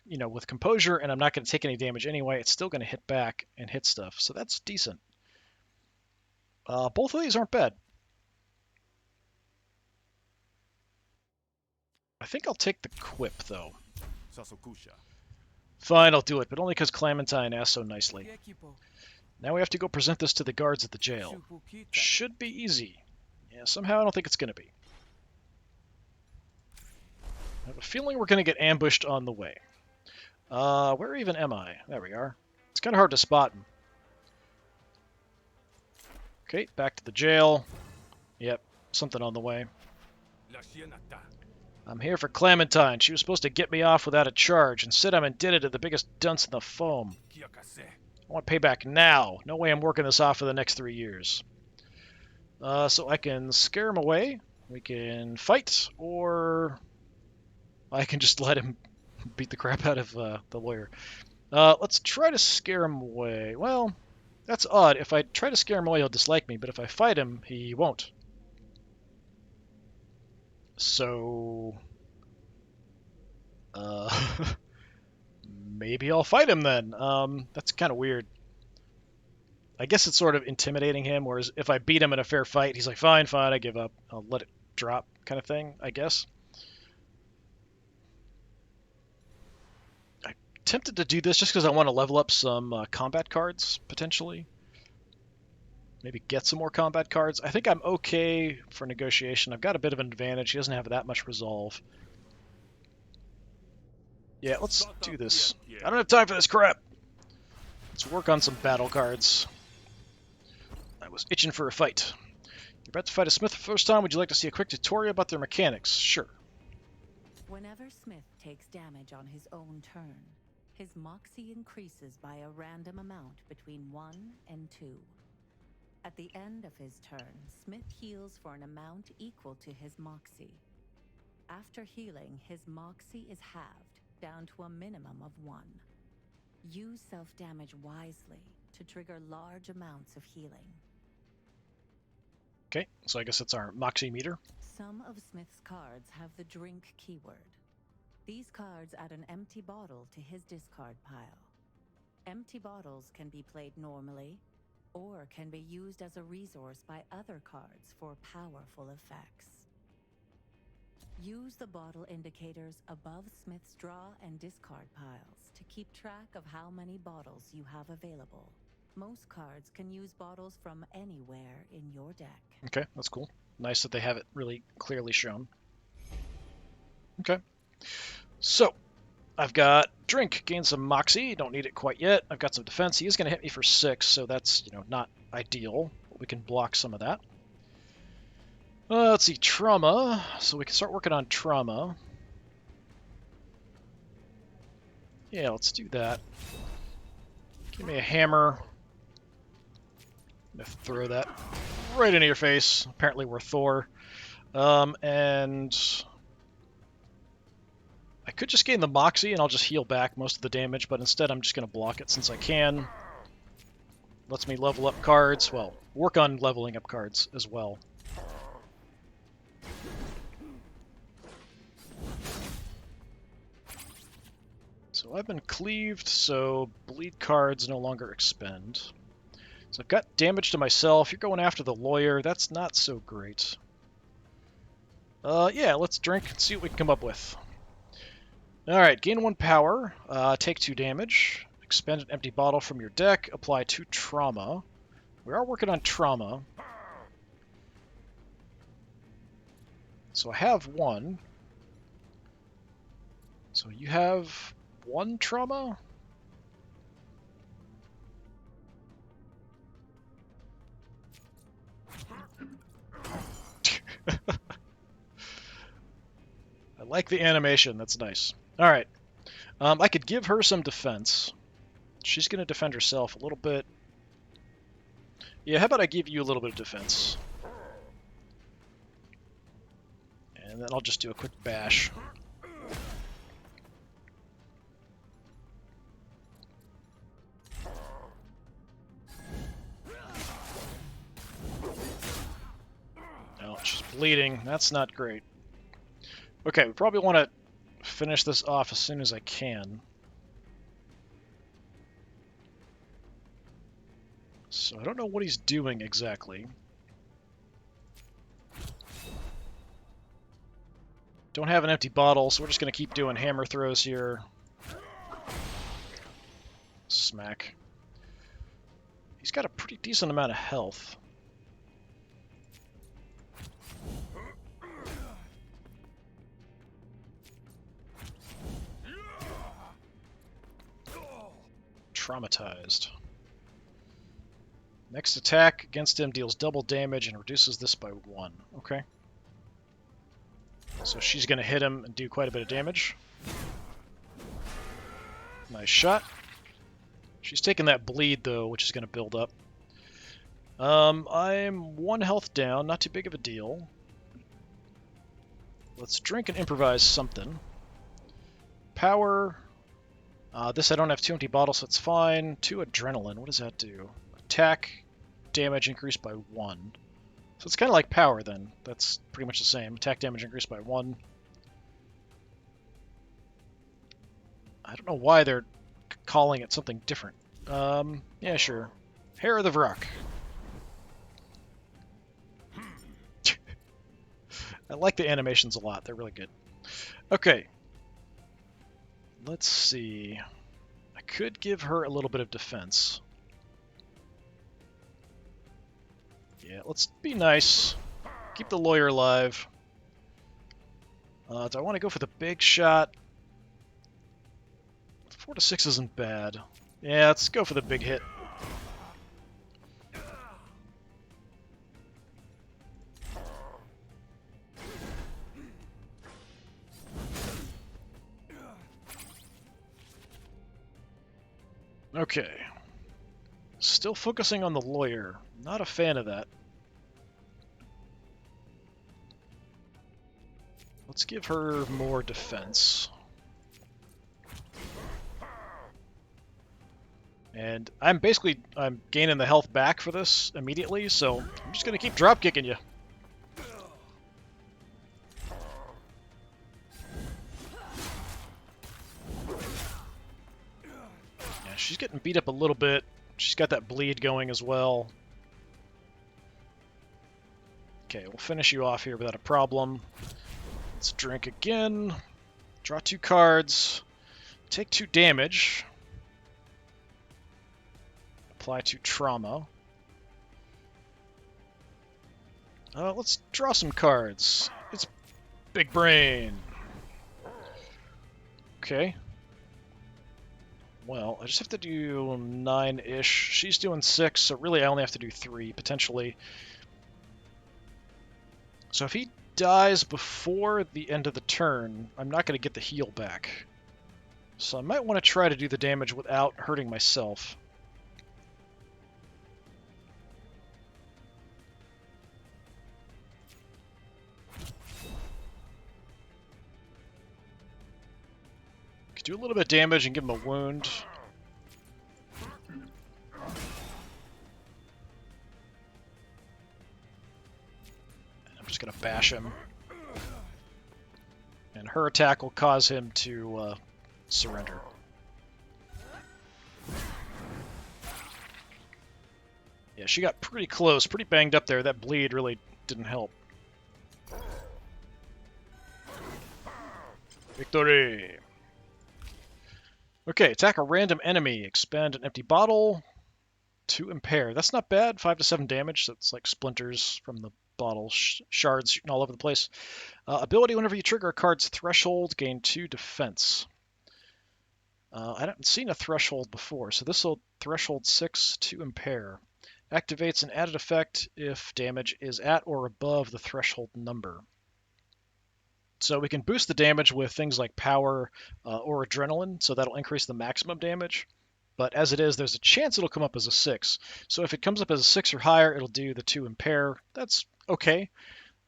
with Composure and I'm not going to take any damage anyway, it's still going to hit back and hit stuff. So that's decent. Both of these aren't bad. I think I'll take the Quip, though. Fine, I'll do it, but only because Clementine asked so nicely. Now we have to go present this to the guards at the jail. Should be easy. Yeah, somehow I don't think it's going to be. I have a feeling we're going to get ambushed on the way. Where even am I? There we are. It's kind of hard to spot him. Okay, back to the jail. Yep, something on the way. I'm here for Clementine. She was supposed to get me off without a charge. Instead, I'm indebted to the biggest dunce in the foam. I want payback now. No way I'm working this off for the next 3 years. So I can scare him away. We can fight, or I can just let him beat the crap out of the lawyer. Let's try to scare him away. Well, that's odd. If I try to scare him away, he'll dislike me, but if I fight him, he won't. So, Maybe I'll fight him then. That's kind of weird. I guess it's sort of intimidating him, whereas if I beat him in a fair fight, he's like, fine, fine, I give up. I'll let it drop kind of thing, I guess. I'm tempted to do this just because I want to level up some combat cards, potentially. Maybe get some more combat cards. I think I'm okay for negotiation. I've got a bit of an advantage. He doesn't have that much resolve. Yeah, let's do this. I don't have time for this crap. Let's work on some battle cards. I was itching for a fight. You're about to fight a Smith for the first time. Would you like to see a quick tutorial about their mechanics? Sure. Whenever Smith takes damage on his own turn, his moxie increases by a random amount between 1 and 2. At the end of his turn, Smith heals for an amount equal to his moxie. After healing, his moxie is halved, down to a minimum of 1. Use self-damage wisely to trigger large amounts of healing. Okay, so I guess that's our moxie meter. Some of Smith's cards have the drink keyword. These cards add an empty bottle to his discard pile. Empty bottles can be played normally, or can be used as a resource by other cards for powerful effects. Use the bottle indicators above Smith's draw and discard piles to keep track of how many bottles you have available. Most cards can use bottles from anywhere in your deck. Okay, that's cool. Nice that they have it really clearly shown. Okay. So, I've got drink, gain some moxie, don't need it quite yet. I've got some defense. He is going to hit me for 6, so that's, not ideal. But we can block some of that. Let's see, trauma. So we can start working on trauma. Yeah, let's do that. Give me a hammer. I'm going to throw that right into your face. Apparently we're Thor. And I could just gain the moxie and I'll just heal back most of the damage, but instead I'm just going to block it since I can. Lets me level up cards. Well, work on leveling up cards as well. So I've been cleaved, so bleed cards no longer expend. So I've got damage to myself. You're going after the lawyer. That's not so great. Yeah, let's drink and see what we can come up with. Alright, gain 1 power, take 2 damage, expend an empty bottle from your deck, apply 2 trauma. We are working on trauma. So I have 1. So you have 1 trauma? I like the animation, that's nice. Alright, I could give her some defense. She's going to defend herself a little bit. Yeah, how about I give you a little bit of defense? And then I'll just do a quick bash. Oh, she's bleeding. That's not great. Okay, we probably want to finish this off as soon as I can. So I don't know what he's doing exactly. Don't have an empty bottle, so we're just going to keep doing hammer throws here. Smack. He's got a pretty decent amount of health. Traumatized. Next attack against him deals double damage and reduces this by 1. Okay. So she's going to hit him and do quite a bit of damage. Nice shot. She's taking that bleed, though, which is going to build up. I'm 1 health down. Not too big of a deal. Let's drink and improvise something. Power. This I don't have 2 empty bottles, so it's fine. 2 adrenaline. What does that do? Attack, damage increased by 1. So it's kind of like power then. That's pretty much the same. Attack damage increased by 1. I don't know why they're calling it something different. Yeah, sure. Hair of the Vrock. I like the animations a lot. They're really good. Okay. Let's see. I could give her a little bit of defense. Yeah, let's be nice. Keep the lawyer alive. Do I want to go for the big shot? 4 to 6 isn't bad. Yeah, let's go for the big hit. Okay. Still focusing on the lawyer. Not a fan of that. Let's give her more defense. And I'm gaining the health back for this immediately, so I'm just going to keep drop kicking you. Yeah, she's getting beat up a little bit. She's got that bleed going as well. Okay, we'll finish you off here without a problem. Let's drink again. Draw 2 cards. Take 2 damage. Apply 2 trauma. Let's draw some cards. It's big brain. Okay. Well, I just have to do 9-ish. She's doing 6, so really I only have to do 3, potentially. So if he dies before the end of the turn, I'm not going to get the heal back. So I might want to try to do the damage without hurting myself. Could do a little bit of damage and give him a wound. I'm just going to bash him. And her attack will cause him to surrender. Yeah, she got pretty close, pretty banged up there. That bleed really didn't help. Victory! Okay, attack a random enemy. Expend an empty bottle to impair. That's not bad. 5 to 7 damage. That's like splinters from the bottle. Shards shooting all over the place. Ability, whenever you trigger a card's threshold, gain 2 defense. I haven't seen a threshold before, so this will threshold 6 to impair. Activates an added effect if damage is at or above the threshold number. So we can boost the damage with things like power or adrenaline, so that'll increase the maximum damage. But as it is, there's a chance it'll come up as a 6. So if it comes up as a 6 or higher, it'll do the 2 impair. That's okay.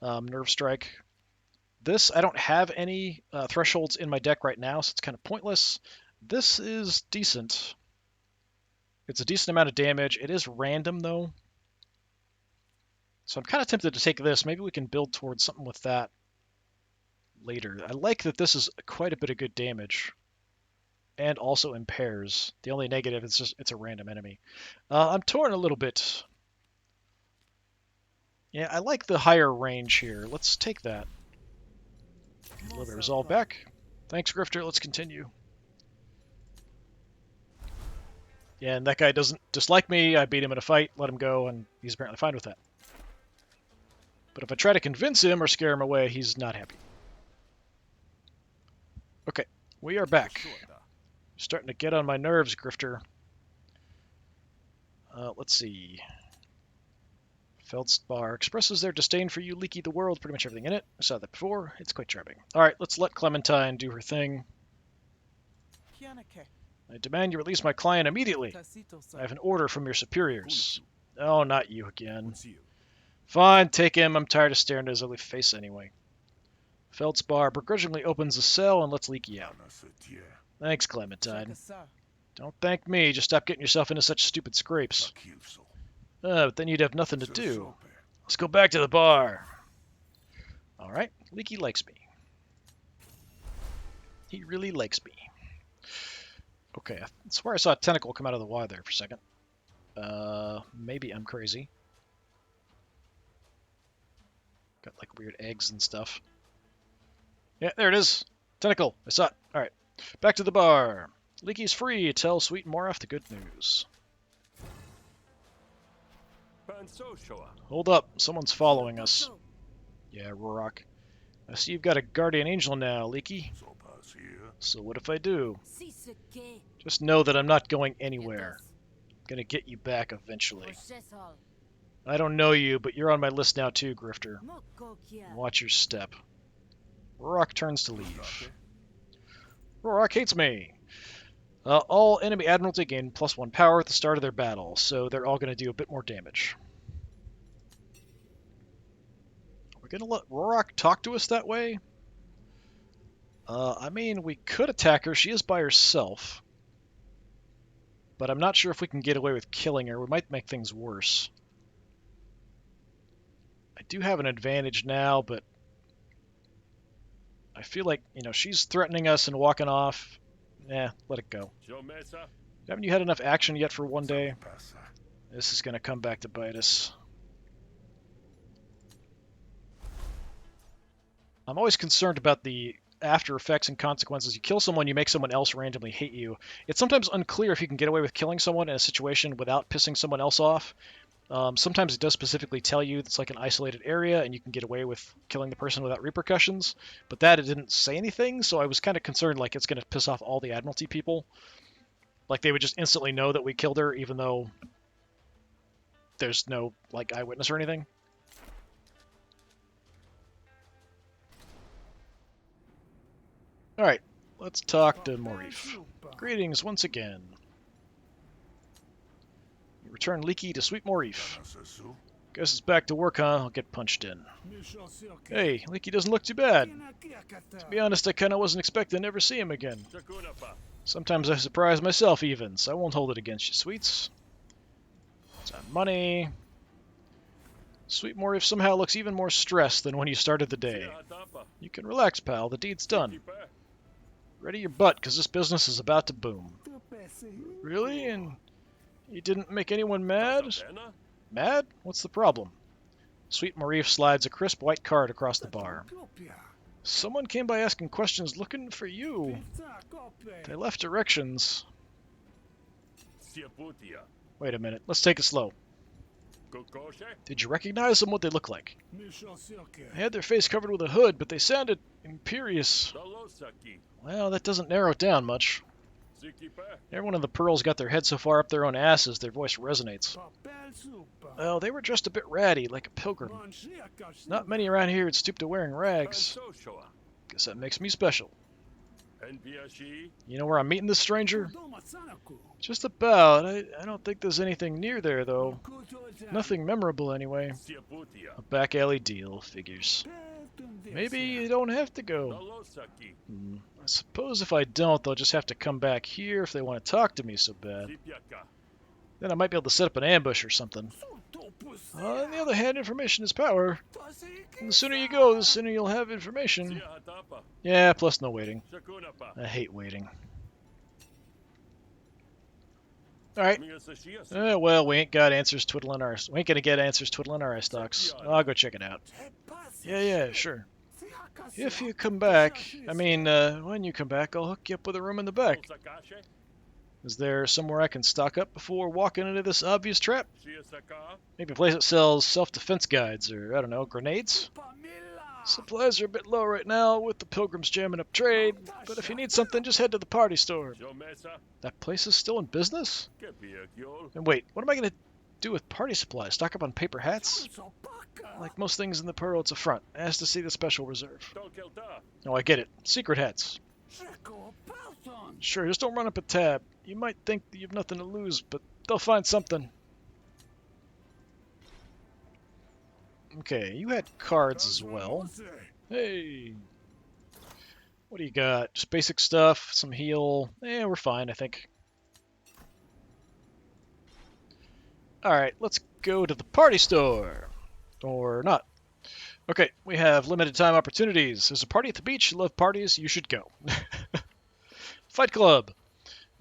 Nerve Strike. This, I don't have any thresholds in my deck right now, so it's kind of pointless. This is decent. It's a decent amount of damage. It is random, though. So I'm kind of tempted to take this. Maybe we can build towards something with that later. I like that this is quite a bit of good damage. And also impairs. The only negative is just it's a random enemy. I'm torn a little bit. Yeah, I like the higher range here. Let's take that. A little bit of resolve back. Thanks, Grifter. Let's continue. Yeah, and that guy doesn't dislike me. I beat him in a fight, let him go, and he's apparently fine with that. But if I try to convince him or scare him away, he's not happy. Okay, we are back. Starting to get on my nerves, Grifter. Let's see. Feldspar expresses their disdain for you, Leaky the World, pretty much everything in it. I saw that before. It's quite charming. Alright, let's let Clementine do her thing. I demand you release my client immediately. I have an order from your superiors. Oh, not you again. Fine, take him. I'm tired of staring at his ugly face anyway. Feldspar begrudgingly opens the cell and lets Leaky out. Thanks, Clementine. Don't thank me. Just stop getting yourself into such stupid scrapes. But then you'd have nothing to do. Let's go back to the bar. Alright, Leaky likes me. He really likes me. Okay, I swear I saw a tentacle come out of the water there for a second. Maybe I'm crazy. Got like weird eggs and stuff. Yeah, there it is. Tentacle. I saw it. Alright. Back to the bar. Leaky's free. Tell Sweet Morph the good news. Hold up. Someone's following us. Yeah, Rorak. I see you've got a guardian angel now, Leaky. So what if I do? Just know that I'm not going anywhere. I'm gonna get you back eventually. I don't know you, but you're on my list now too, Grifter. Watch your step. Rorak turns to leave. Rorak hates me. All enemy admiralty gain +1 power at the start of their battle, so they're all going to do a bit more damage. We're going to let Rorak talk to us that way? I mean, we could attack her. She is by herself. But I'm not sure if we can get away with killing her. We might make things worse. I do have an advantage now, but I feel like, she's threatening us and walking off. Let it go. Haven't you had enough action yet for one day? This is going to come back to bite us. I'm always concerned about the after effects and consequences. You kill someone, you make someone else randomly hate you. It's sometimes unclear if you can get away with killing someone in a situation without pissing someone else off. Sometimes it does specifically tell you it's like an isolated area and you can get away with killing the person without repercussions, but that it didn't say anything, so I was kind of concerned like it's going to piss off all the Admiralty people. Like they would just instantly know that we killed her even though there's no like eyewitness or anything. Alright, let's talk to Morif. Greetings once again. Return Leaky to Sweet Morif. Guess it's back to work, huh? I'll get punched in. Hey, Leaky doesn't look too bad. To be honest, I kinda wasn't expecting to ever see him again. Sometimes I surprise myself even, so I won't hold it against you, Sweets. Time money. Sweet Morif somehow looks even more stressed than when you started the day. You can relax, pal. The deed's done. Ready your butt, because this business is about to boom. Really? And you didn't make anyone mad? Mad? What's the problem? Sweet Morif slides a crisp white card across the bar. Someone came by asking questions looking for you. They left directions. Wait a minute. Let's take it slow. Did you recognize them? What they look like? They had their face covered with a hood, but they sounded imperious. Well, that doesn't narrow it down much. Everyone in the Pearls got their head so far up their own asses, their voice resonates. Well, they were dressed a bit ratty, like a pilgrim. Not many around here would stoop to wearing rags. Guess that makes me special. You know where I'm meeting this stranger? Just about. I don't think there's anything near there, though. Nothing memorable, anyway. A back alley deal, figures. Maybe you don't have to go. I suppose if I don't, they'll just have to come back here if they want to talk to me so bad. Then I might be able to set up an ambush or something. On the other hand, information is power. And the sooner you go, the sooner you'll have information. Yeah, plus no waiting. I hate waiting. Alright. Well, we ain't got answers twiddling our... We ain't gonna get answers twiddling our eye stalks. I'll go check it out. Yeah, sure. If you come back... when you come back, I'll hook you up with a room in the back. Is there somewhere I can stock up before walking into this obvious trap? Maybe a place that sells self-defense guides or, I don't know, grenades? Supplies are a bit low right now with the pilgrims jamming up trade, but if you need something, just head to the party store. That place is still in business? And wait, what am I going to do with party supplies? Stock up on paper hats? Like most things in the Pearl, it's a front. Ask to see the special reserve. Oh, I get it. Secret hats. Sure, just don't run up a tab. You might think that you've nothing to lose, but they'll find something. Okay, you had cards as well. Hey! What do you got? Just basic stuff, some heal. We're fine, I think. Alright, let's go to the party store. Or not. Okay, we have limited time opportunities. There's a party at the beach. You love parties, you should go. Fight Club.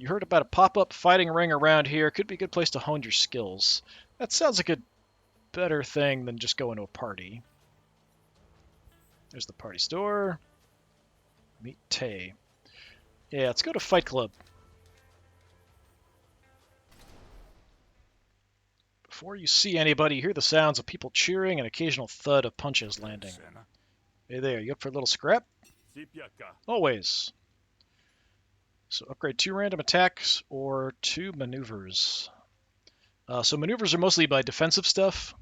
You heard about a pop-up fighting ring around here. Could be a good place to hone your skills. That sounds like a better thing than just going to a party. There's the party store. Meet Tay. Yeah, let's go to Fight Club. Before you see anybody, you hear the sounds of people cheering and occasional thud of punches landing. Hey there, you up for a little scrap? Always. So upgrade 2 random attacks or 2 maneuvers. So maneuvers are mostly by defensive stuff.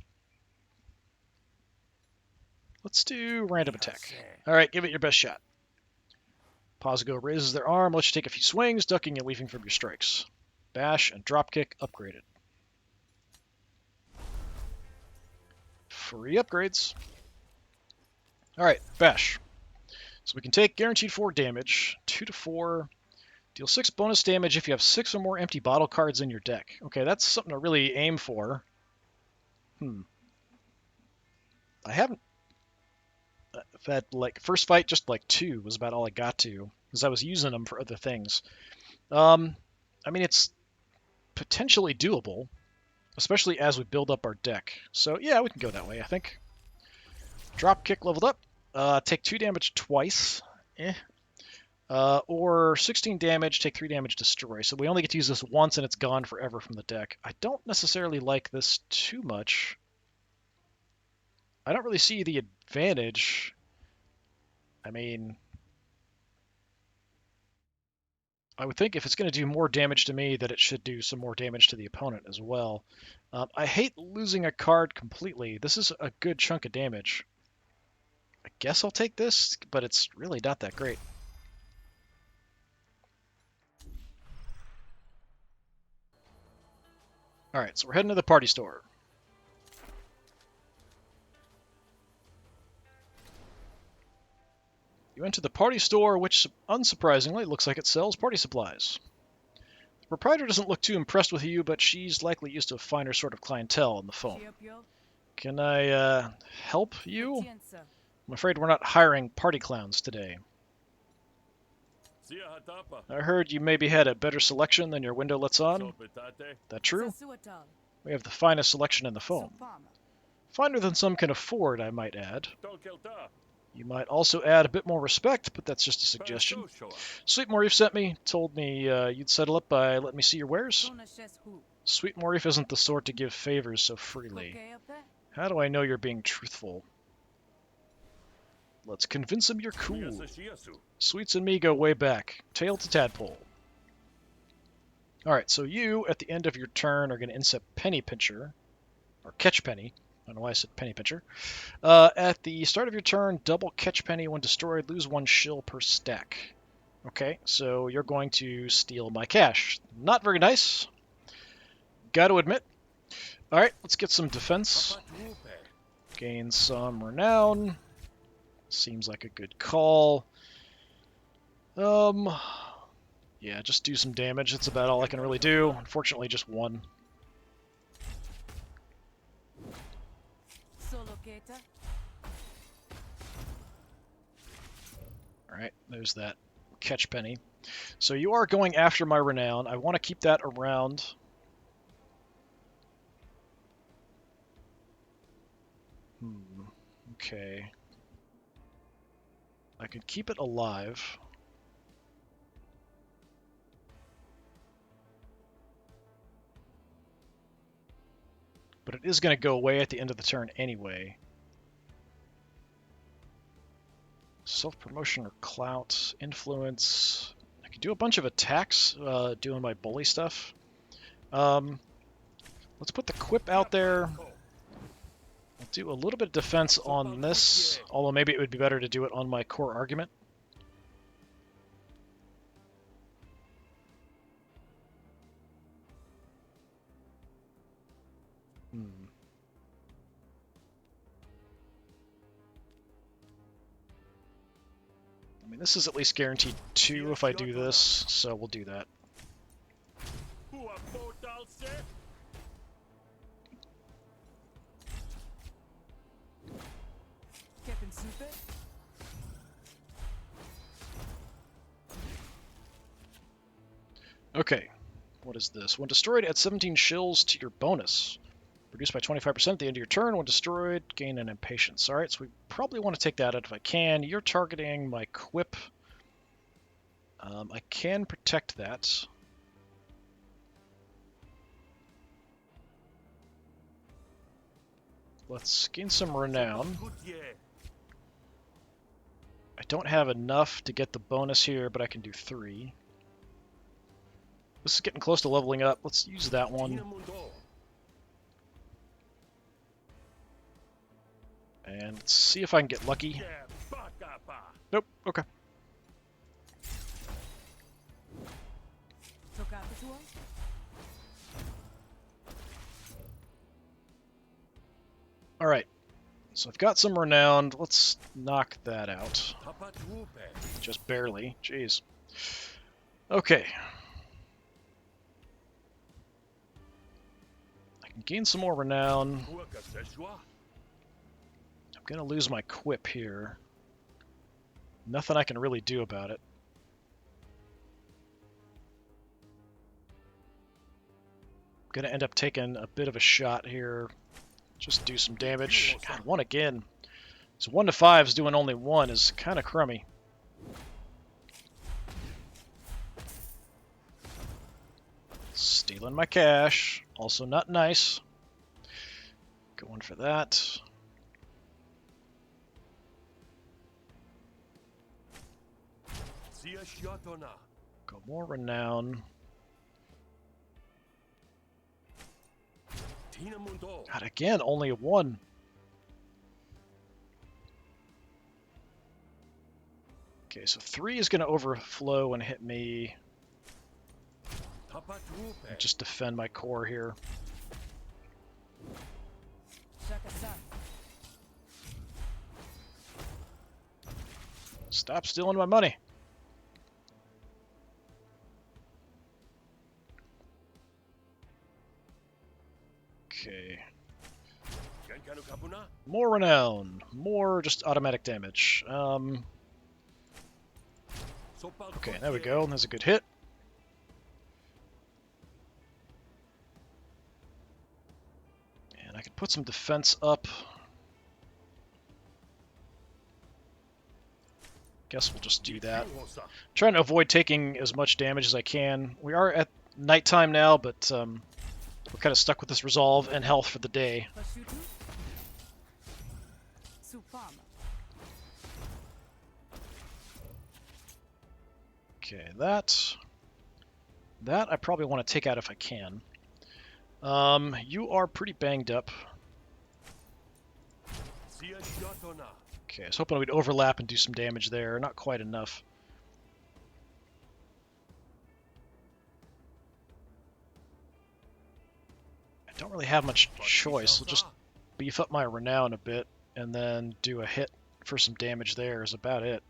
Let's do random attack. Alright, give it your best shot. Posigo raises their arm, lets you take a few swings, ducking and weaving from your strikes. Bash and dropkick upgraded. Free upgrades. Alright, bash. So we can take guaranteed 4 damage, 2 to 4. Deal 6 bonus damage if you have 6 or more empty bottle cards in your deck. Okay, that's something to really aim for. I haven't... That, like, first fight, just like 2 was about all I got to, because I was using them for other things. I mean, it's potentially doable, especially as we build up our deck. So, yeah, we can go that way, I think. Drop kick leveled up. Take 2 damage twice. Or 16 damage, take 3 damage, destroy. So we only get to use this once and it's gone forever from the deck. I don't necessarily like this too much. I don't really see the advantage. I mean, I would think if it's going to do more damage to me, that it should do some more damage to the opponent as well. I hate losing a card completely. This is a good chunk of damage. I guess I'll take this, but it's really not that great. Alright, so we're heading to the party store. You enter the party store, which, unsurprisingly, looks like it sells party supplies. The proprietor doesn't look too impressed with you, but she's likely used to a finer sort of clientele on the phone. Can I, help you? I'm afraid we're not hiring party clowns today. I heard you maybe had a better selection than your window lets on. That true? We have the finest selection in the foam. Finer than some can afford, I might add. You might also add a bit more respect, but that's just a suggestion. Sweet Morif sent me, told me you'd settle up by letting me see your wares. Sweet Morif isn't the sort to give favors so freely. How do I know you're being truthful? Let's convince him you're cool. Sweets and me go way back. Tail to tadpole. Alright, so you, at the end of your turn, are going to insert Penny Pincher. Or Catch Penny. I don't know why I said Penny Pincher. At the start of your turn, double Catch Penny. When destroyed, lose 1 shill per stack. Okay, so you're going to steal my cash. Not very nice. Got to admit. Alright, let's get some defense. Gain some renown. Seems like a good call. Yeah, just do some damage. That's about all I can really do. Unfortunately, just 1. Alright, there's that Catch Penny. So you are going after my renown. I want to keep that around. Okay. I could keep it alive. But it is going to go away at the end of the turn anyway. Self-promotion or clout, influence. I can do a bunch of attacks doing my bully stuff. Let's put the quip out there. I'll do a little bit of defense on this, although maybe it would be better to do it on my core argument. I mean, this is at least guaranteed 2 if I do this, so we'll do that. Okay, what is this? When destroyed, add 17 shills to your bonus. Reduced by 25% at the end of your turn. When destroyed, gain an impatience. Alright, so we probably want to take that out if I can. You're targeting my quip. I can protect that. Let's gain some renown. I don't have enough to get the bonus here, but I can do 3. This is getting close to leveling up. Let's use that one. And let's see if I can get lucky. Nope, okay. Alright, so I've got some renown. Let's knock that out. Just barely. Jeez. Okay. I can gain some more renown. I'm going to lose my quip here. Nothing I can really do about it. I'm going to end up taking a bit of a shot here. Just do some damage. God, 1 again. So 1 to 5 is doing only 1 is kind of crummy. Stealing my cash. Also not nice. Going for that. Go more renown. God, again, only a 1. Okay, so 3 is going to overflow and hit me. Just defend my core here. Stop stealing my money. Okay. More renown. More just automatic damage. Okay, there we go. That's a good hit. And I can put some defense up. Guess we'll just do that. Trying to avoid taking as much damage as I can. We are at nighttime now, but we're kind of stuck with this resolve and health for the day. Okay, that I probably want to take out if I can. You are pretty banged up. Okay, I was hoping we'd overlap and do some damage there. Not quite enough. I don't really have much choice. We'll just beef up my renown a bit and then do a hit for some damage there is about it.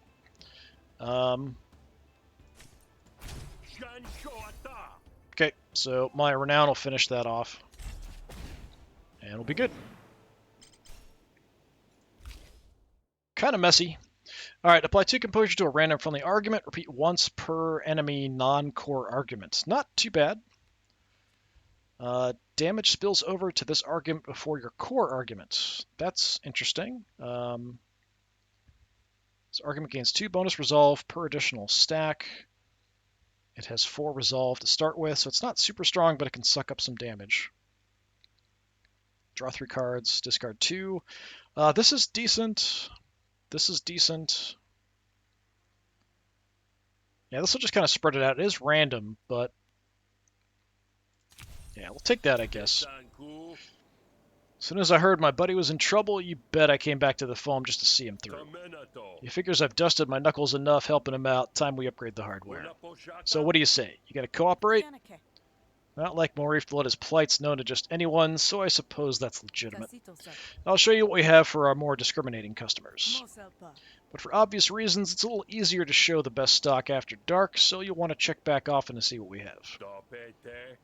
Okay, so my renown will finish that off. And we'll be good. Kind of messy. Alright, apply 2 composure to a random friendly argument. Repeat once per enemy non-core argument. Not too bad. Damage spills over to this argument before your core argument. That's interesting. This argument gains 2 bonus resolve per additional stack. It has 4 resolve to start with, so it's not super strong, but it can suck up some damage. Draw 3 cards, discard 2. This is decent. This is decent. Yeah, this will just kind of spread it out. It is random, but yeah, we'll take that, I guess. As soon as I heard my buddy was in trouble, you bet I came back to the foam just to see him through. He figures I've dusted my knuckles enough helping him out. Time we upgrade the hardware. So what do you say? You gotta cooperate? Not like Morif to let his plights known to just anyone, so I suppose that's legitimate. I'll show you what we have for our more discriminating customers. But for obvious reasons, it's a little easier to show the best stock after dark, so you'll want to check back often to see what we have.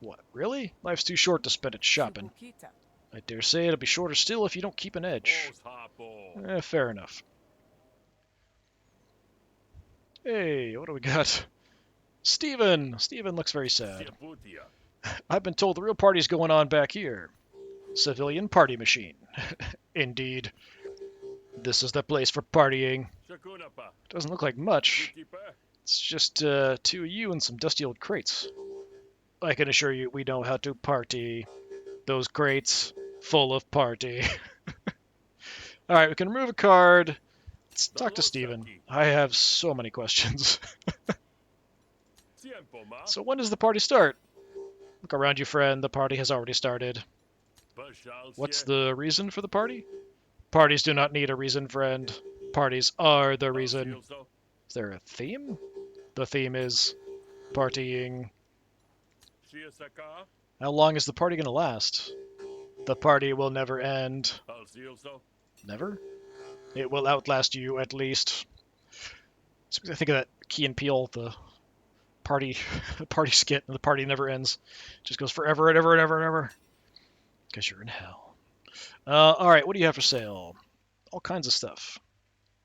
What, really? Life's too short to spend it shopping. I dare say it'll be shorter still if you don't keep an edge. Fair enough. Hey, what do we got? Steven! Steven looks very sad. I've been told the real party's going on back here. Civilian party machine. Indeed. This is the place for partying. Doesn't look like much. It's just two of you and some dusty old crates. I can assure you we know how to party. Those crates full of party. Alright, we can remove a card. Let's talk to Steven. I have so many questions. So when does the party start? Look around you, friend. The party has already started. What's the reason for the party? Parties do not need a reason, friend. Parties are the reason. Is there a theme? The theme is partying. How long is the party going to last? The party will never end. Never? It will outlast you, at least. I think of that Key and Peele, the party skit, and the party never ends. It just goes forever and ever and ever and ever. Because you're in hell. Alright, what do you have for sale? All kinds of stuff.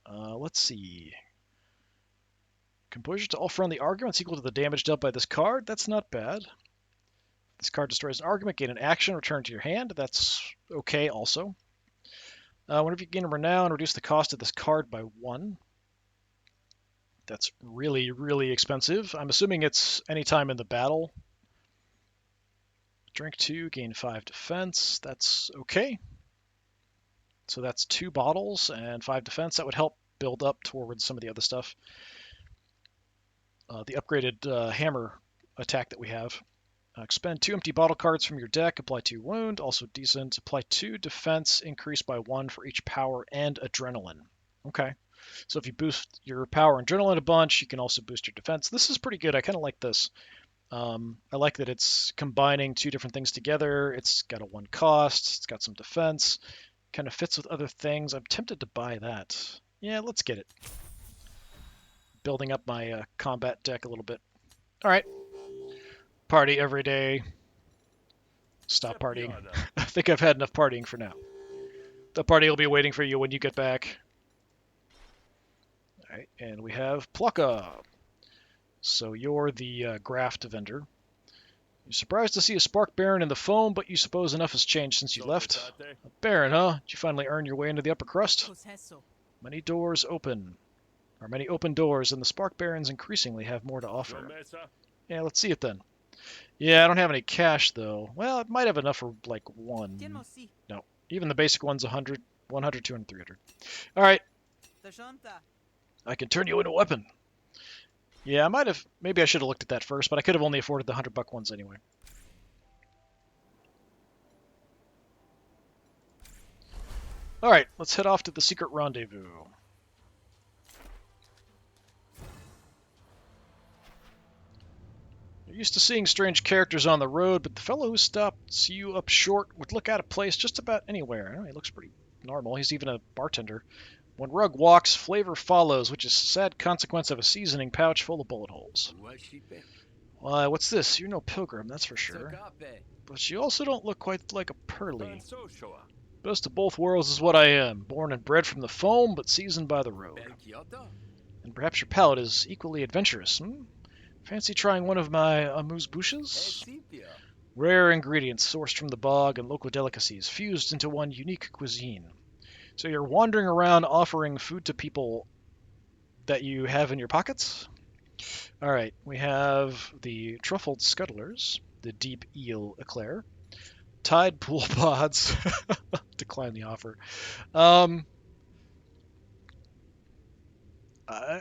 Let's see. Composure to all friendly arguments equal to the damage dealt by this card. That's not bad. This card destroys an argument, gain an action, return to your hand. That's okay also. Whenever you gain a renown, reduce the cost of this card by 1. That's really, really expensive. I'm assuming it's anytime in the battle. Drink 2, gain 5 defense. That's okay. So that's 2 bottles and 5 defense. That would help build up towards some of the other stuff. The upgraded hammer attack that we have. Expend 2 empty bottle cards from your deck. Apply 2 wound. Also decent. Apply 2 defense. Increase by 1 for each power and adrenaline. Okay. So if you boost your power and adrenaline a bunch, you can also boost your defense. This is pretty good. I kind of like this. I like that it's combining 2 different things together. It's got a 1 cost. It's got some defense. Kind of fits with other things. I'm tempted to buy that. Yeah, let's get it. Building up my combat deck a little bit. All right. Party every day. Stop partying. I think I've had enough partying for now. The party will be waiting for you when you get back. All right, and we have Plaka. So you're the graft vendor. You're surprised to see a Spark Baron in the foam, but you suppose enough has changed since you left. A Baron, huh? Did you finally earn your way into the upper crust? Many doors open. Or many open doors, and the Spark Barons increasingly have more to offer. Yeah, let's see it then. Yeah, I don't have any cash, though. Well, it might have enough for, like, 1. No. Even the basic one's 100, 100, 200, 300. Alright. I can turn you into a weapon. Yeah, I might have... Maybe I should have looked at that first, but I could have only afforded the $100 ones anyway. Alright, let's head off to the secret rendezvous. You're used to seeing strange characters on the road, but the fellow who stops you up short would look out of place just about anywhere. He looks pretty normal. He's even a bartender. When Rug walks, flavor follows, which is a sad consequence of a seasoning pouch full of bullet holes. Why, what's this? You're no pilgrim, that's for sure. But you also don't look quite like a pearly. Best of both worlds is what I am. Born and bred from the foam, but seasoned by the road. And perhaps your palate is equally adventurous, hmm? Fancy trying one of my amuse-bouches? Rare ingredients sourced from the bog and local delicacies, fused into one unique cuisine. So you're wandering around offering food to people that you have in your pockets? Alright, we have the truffled scuttlers, the deep eel eclair, tide pool pods, decline the offer.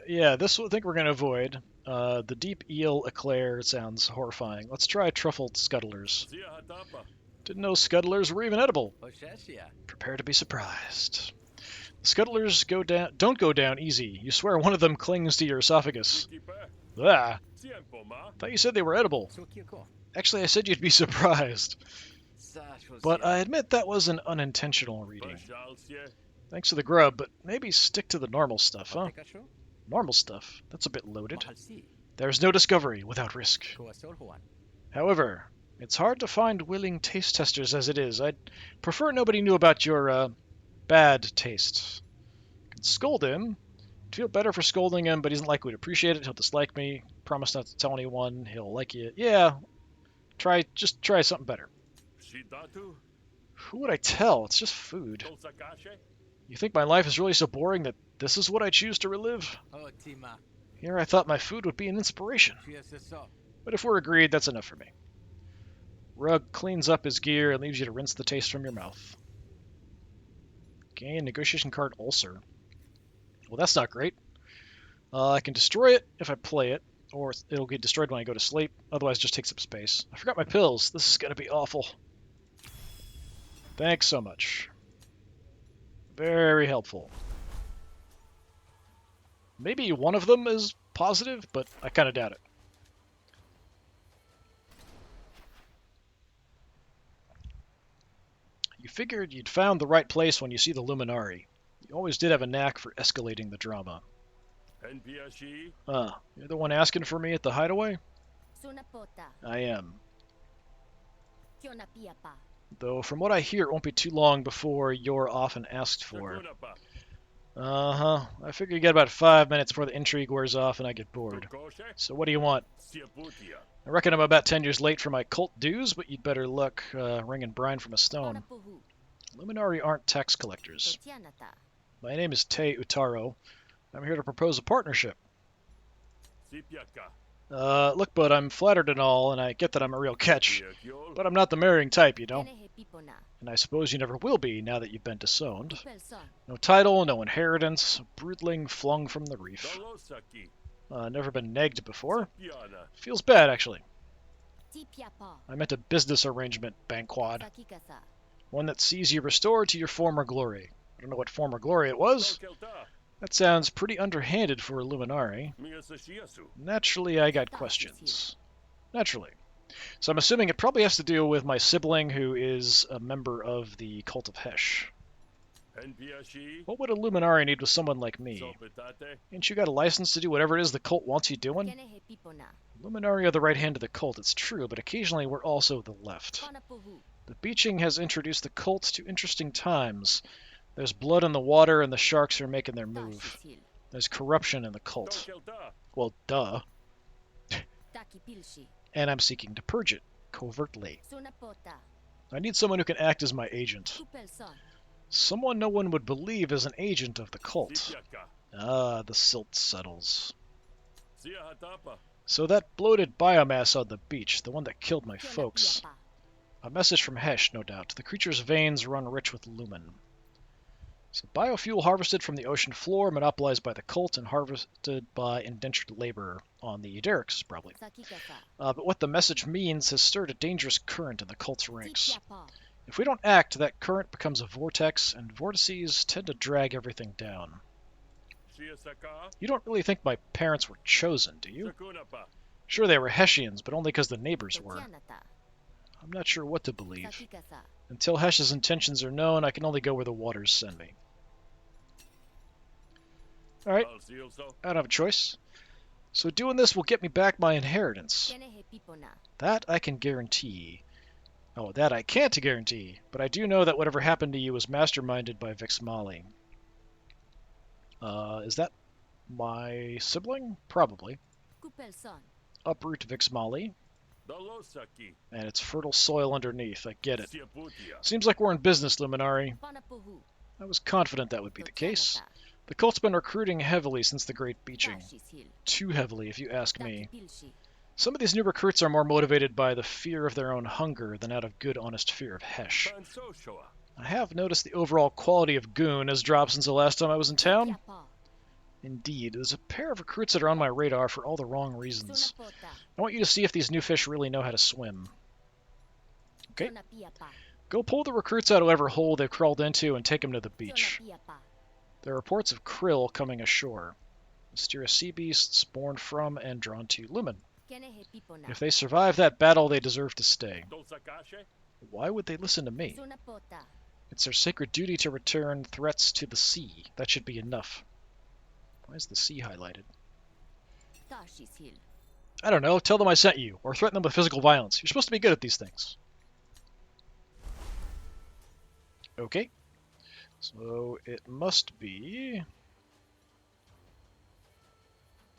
Yeah, this I think we're going to avoid. The deep eel eclair sounds horrifying. Let's try truffled scuttlers. Didn't know scuttlers were even edible. Prepare to be surprised. The scuttlers don't go down easy. You swear one of them clings to your esophagus. Ah, thought you said they were edible. Actually, I said you'd be surprised. But I admit that was an unintentional reading. Thanks for the grub, but maybe stick to the normal stuff, huh? Normal stuff? That's a bit loaded. There's no discovery without risk. However, it's hard to find willing taste testers as it is. I'd prefer nobody knew about your, bad taste. You can scold him, feel better for scolding him, but he doesn't likely to appreciate it. He'll dislike me. Promise not to tell anyone. He'll like you. Yeah, just try something better. Who would I tell? It's just food. You think my life is really so boring that this is what I choose to relive? Here I thought my food would be an inspiration. But if we're agreed, that's enough for me. Rug cleans up his gear and leaves you to rinse the taste from your mouth. Gain negotiation card ulcer. Well, that's not great. I can destroy it if I play it, or it'll get destroyed when I go to sleep. Otherwise, it just takes up space. I forgot my pills. This is going to be awful. Thanks so much. Very helpful. Maybe one of them is positive, but I kind of doubt it. You figured you'd found the right place when you see the Luminari. You always did have a knack for escalating the drama. You're the one asking for me at the hideaway? I am. Though from what I hear, it won't be too long before you're often asked for. Uh-huh. I figure you get about 5 minutes before the intrigue wears off and I get bored. So what do you want? I reckon I'm about 10 years late for my cult dues, but you'd better luck wringing brine from a stone. Luminari aren't tax collectors. My name is Te Utaro. I'm here to propose a partnership. Look, bud, I'm flattered and all, and I get that I'm a real catch, but I'm not the marrying type, you know. And I suppose you never will be now that you've been disowned. No title, no inheritance, a broodling flung from the reef. Never been negged before. Feels bad, actually. I meant a business arrangement, Banquad. One that sees you restored to your former glory. I don't know what former glory it was. That sounds pretty underhanded for a Luminari. Naturally, I got questions. Naturally. So I'm assuming it probably has to do with my sibling who is a member of the Cult of Hesh. What would a Luminari need with someone like me? Ain't you got a license to do whatever it is the cult wants you doing? Luminari are the right hand of the cult, it's true, but occasionally we're also the left. The beaching has introduced the cult to interesting times. There's blood in the water and the sharks are making their move. There's corruption in the cult. Well, duh. And I'm seeking to purge it, covertly. I need someone who can act as my agent. Someone no one would believe is an agent of the cult. Ah, the silt settles. So that bloated biomass on the beach, the one that killed my folks. A message from Hesh, no doubt. The creature's veins run rich with lumen. So biofuel harvested from the ocean floor, monopolized by the cult, and harvested by indentured labor on the derricks, probably. But what the message means has stirred a dangerous current in the cult's ranks. If we don't act, that current becomes a vortex, and vortices tend to drag everything down. You don't really think my parents were chosen, do you? Sure, they were Hessians, but only because the neighbors were. I'm not sure what to believe. Until Hesh's intentions are known, I can only go where the waters send me. Alright, I don't have a choice. So doing this will get me back my inheritance. That I can guarantee. Oh, that I can't guarantee, but I do know that whatever happened to you was masterminded by Vixmali. Is that my sibling? Probably. Uproot Vixmali. And it's fertile soil underneath, I get it. Seems like we're in business, Luminari. I was confident that would be the case. The cult's been recruiting heavily since the Great Beaching. Too heavily, if you ask me. Some of these new recruits are more motivated by the fear of their own hunger than out of good, honest fear of Hesh. I have noticed the overall quality of goon has dropped since the last time I was in town. Indeed, there's a pair of recruits that are on my radar for all the wrong reasons. I want you to see if these new fish really know how to swim. Okay. Go pull the recruits out of whatever hole they've crawled into and take them to the beach. There are reports of krill coming ashore. Mysterious sea beasts born from and drawn to Lumen. If they survive that battle, they deserve to stay. Why would they listen to me? It's their sacred duty to return threats to the sea. That should be enough. Why is the sea highlighted? I don't know. Tell them I sent you, or threaten them with physical violence. You're supposed to be good at these things. Okay. So it must be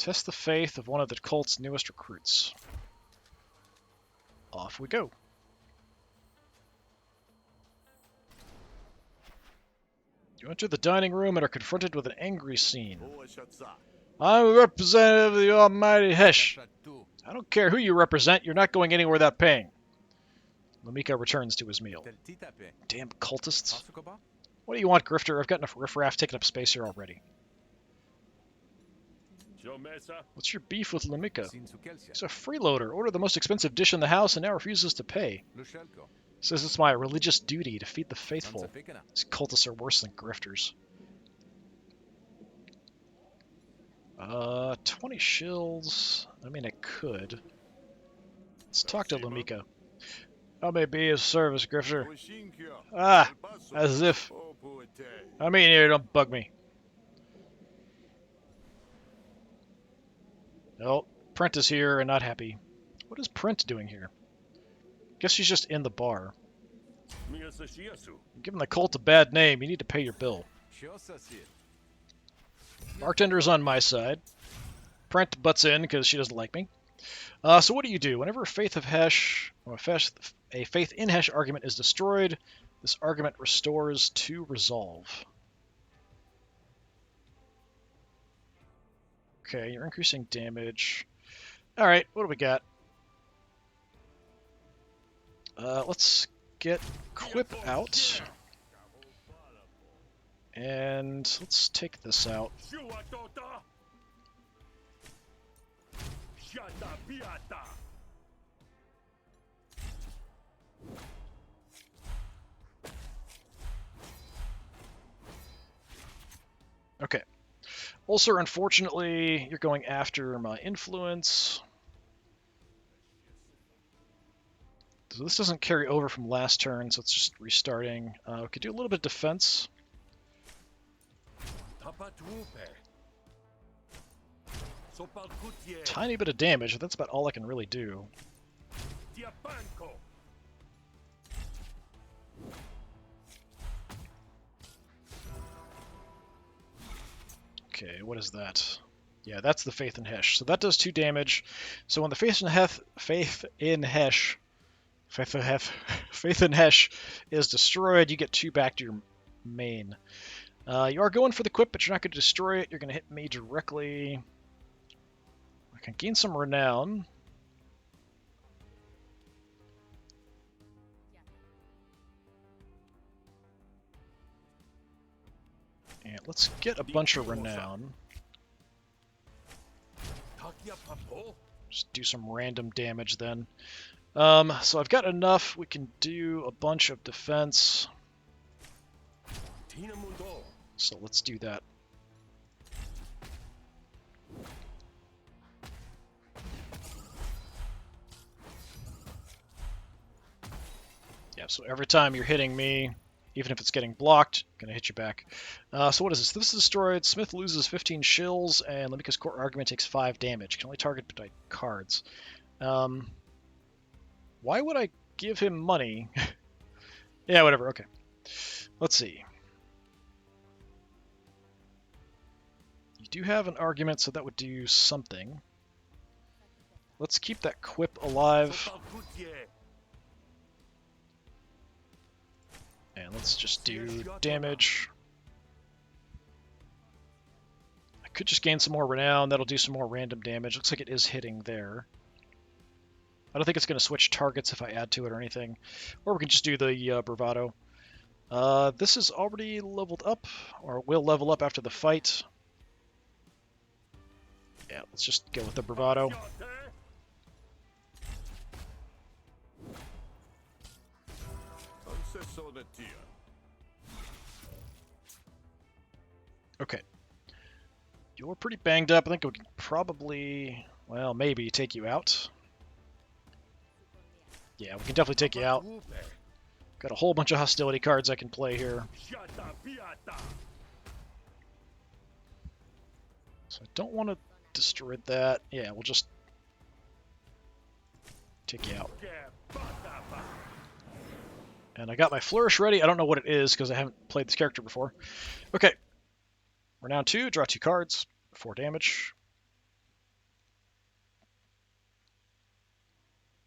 Test the faith of one of the cult's newest recruits. Off we go. You enter the dining room and are confronted with an angry scene. I'm a representative of the almighty Hesh. I don't care who you represent, you're not going anywhere without paying. Lamika returns to his meal. Damn cultists. What do you want, Grifter? I've got enough riffraff taking up space here already. What's your beef with Lamika? He's a freeloader, ordered the most expensive dish in the house and now refuses to pay. Says it's my religious duty to feed the faithful. These cultists are worse than grifters. 20 shills. I mean, I could. Let's talk to Lamika. How may be of service, Grifter? Ah, as if. I mean, here, don't bug me. Oh, Prent is here and not happy. What is Prent doing here? Guess she's just in the bar. You're giving the cult a bad name. You need to pay your bill. Bartender's on my side. Prent butts in because she doesn't like me. So what do? Whenever a Faith of Hesh, or a Faith in Hesh argument is destroyed, this argument restores to resolve. Okay, you're increasing damage. Alright, what do we got? Let's get Quip out. And let's take this out. Okay. Also, unfortunately, you're going after my influence. So this doesn't carry over from last turn, so it's just restarting. We could do a little bit of defense. Tiny bit of damage, but that's about all I can really do. Okay, what is that? Yeah, that's the Faith in Hesh. So that does 2 damage. So when the Faith in Hesh is destroyed, you get 2 back to your main. You are going for the Quip, but you're not going to destroy it. You're going to hit me directly. I can gain some renown. And let's get a bunch of renown. Just do some random damage then. So I've got enough. We can do a bunch of defense. So let's do that. Yeah, so every time you're hitting me, even if it's getting blocked, I'm going to hit you back. So what is this? This is destroyed. Smith loses 15 shills, and Lamika's core argument takes 5 damage. Can only target by cards. Why would I give him money? Yeah, whatever. Okay. Let's see. You do have an argument, so that would do something. Let's keep that Quip alive. And let's just do damage. I could just gain some more renown. That'll do some more random damage. Looks like it is hitting there. I don't think it's going to switch targets if I add to it or anything. Or we can just do the bravado. This is already leveled up, or will level up after the fight. Yeah, let's just go with the bravado. Okay. You're pretty banged up. I think we can probably, well, maybe take you out. Yeah, we can definitely take you out. Got a whole bunch of hostility cards I can play here. So I don't want to destroy that. Yeah, we'll just take you out. And I got my flourish ready. I don't know what it is because I haven't played this character before. Okay. Renown 2, draw 2 cards, 4 damage.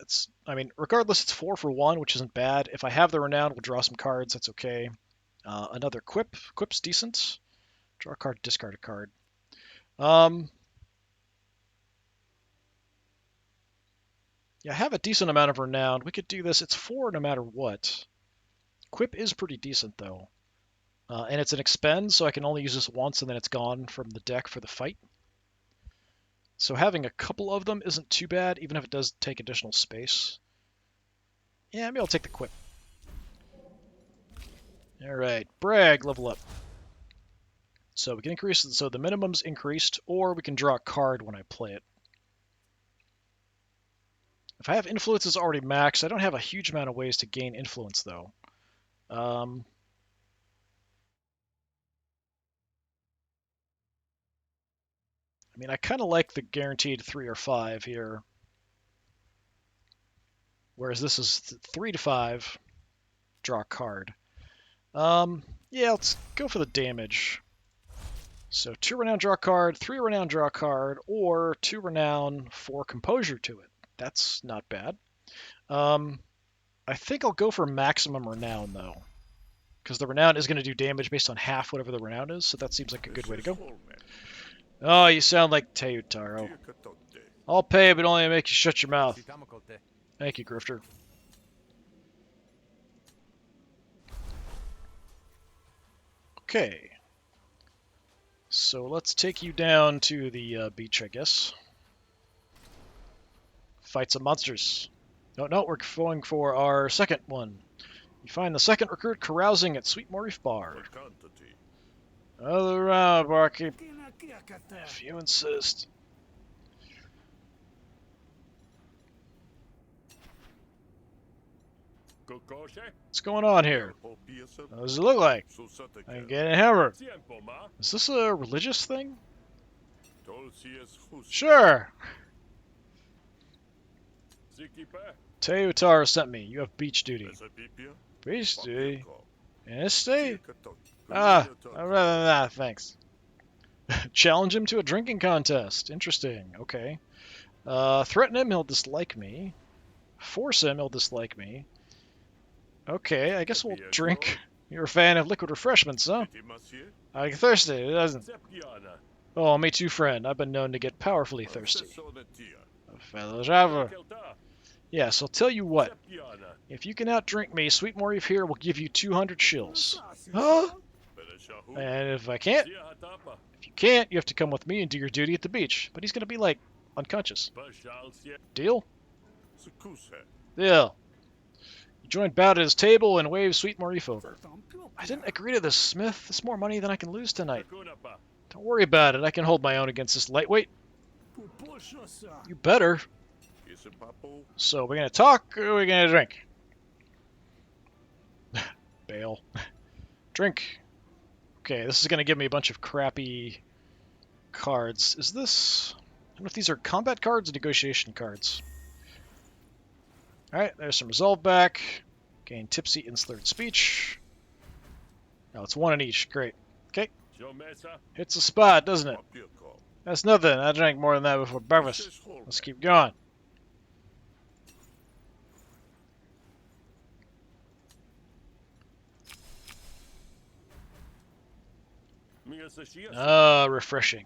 it's, I mean, regardless, it's 4 for 1, which isn't bad. If I have the Renown, we'll draw some cards. That's okay. Another Quip. Quip's decent. Draw a card, discard a card. Yeah, I have a decent amount of Renown. We could do this. It's 4 no matter what. Quip is pretty decent, though. And it's an expend, so I can only use this once, and then it's gone from the deck for the fight. So having a couple of them isn't too bad, even if it does take additional space. Yeah, maybe I'll take the Quip. Alright, Brag, level up. So we can increase, so the minimum's increased, or we can draw a card when I play it. If I have influences already maxed, I don't have a huge amount of ways to gain influence, though. I mean, I kind of like the guaranteed 3 or 5 here. Whereas this is 3 to 5, draw a card. Yeah, let's go for the damage. So 2 Renown, draw a card, 3 Renown, draw a card, or 2 Renown, 4 Composure to it. That's not bad. I think I'll go for maximum Renown, though. Because the Renown is going to do damage based on half whatever the Renown is, so that seems like a good way to go. Oh, you sound like Teutaro. I'll pay, but only to make you shut your mouth. Thank you, Grifter. Okay. So let's take you down to the beach, I guess. Fight some monsters. No, we're going for our second one. You find the second recruit carousing at Sweetmore Reef Bar. Other round, barkeep. If you insist. What's going on here? What does it look like? I'm getting hammered. Is this a religious thing? Sure. Teutaro sent me. You have beach duty. Beach duty? In this state? Ah, rather than that, thanks. Challenge him to a drinking contest. Interesting. Okay. Threaten him, he'll dislike me. Force him, he'll dislike me. Okay, I guess we'll drink. You're a fan of liquid refreshments, huh? I get thirsty, it doesn't. Oh, me too, friend. I've been known to get powerfully thirsty. A fellow traveler. Yes, I'll tell you what. If you can outdrink me, Sweetmore Reef here will give you 200 shills. Huh? And if I can't? If you can't, you have to come with me and do your duty at the beach. But he's gonna be, like, unconscious. Deal? Deal. You join Bout at his table and wave Sweetmore Reef over. I didn't agree to this, Smith. It's more money than I can lose tonight. Don't worry about it. I can hold my own against this lightweight. You better. So, we're gonna talk, or we're gonna drink? Bail. Drink. Okay, this is gonna give me a bunch of crappy cards. Is this... I don't know if these are combat cards or negotiation cards. Alright, there's some resolve back. Gain tipsy in slurred speech. Oh, it's 1 in each. Great. Okay. Hits the spot, doesn't it? That's nothing. I drank more than that before breakfast. Let's keep going. Ah, refreshing.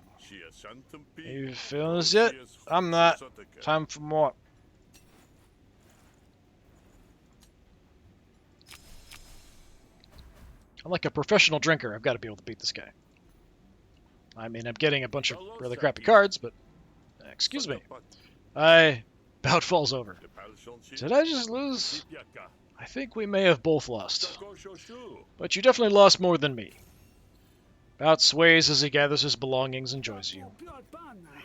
You feeling this yet? I'm not. Time for more. I'm like a professional drinker. I've got to be able to beat this guy. I mean, I'm getting a bunch of really crappy cards, but... Excuse me. Bout falls over. Did I just lose? I think we may have both lost. But you definitely lost more than me. Bout sways as he gathers his belongings and joins you.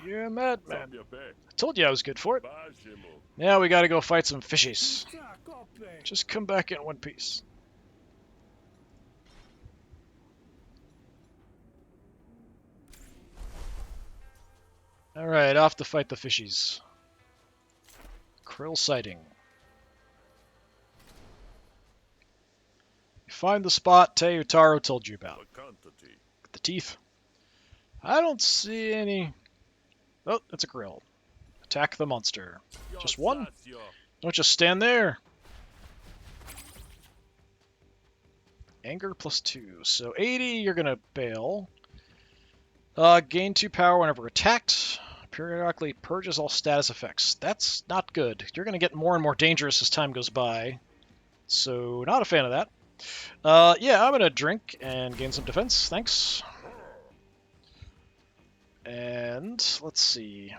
You're a madman. I told you I was good for it. Now we gotta go fight some fishies. Just come back in one piece. Alright, off to fight the fishies. Krill sighting. You find the spot Teutaro told you about. The teeth. I don't see any... Oh, it's a krill. Attack the monster. Just one? Don't just stand there. Anger +2. So 80, you're going to bail. Gain 2 power whenever attacked. Periodically purges all status effects. That's not good. You're going to get more and more dangerous as time goes by. So not a fan of that. Yeah, I'm going to drink and gain some defense. Thanks. And let's see.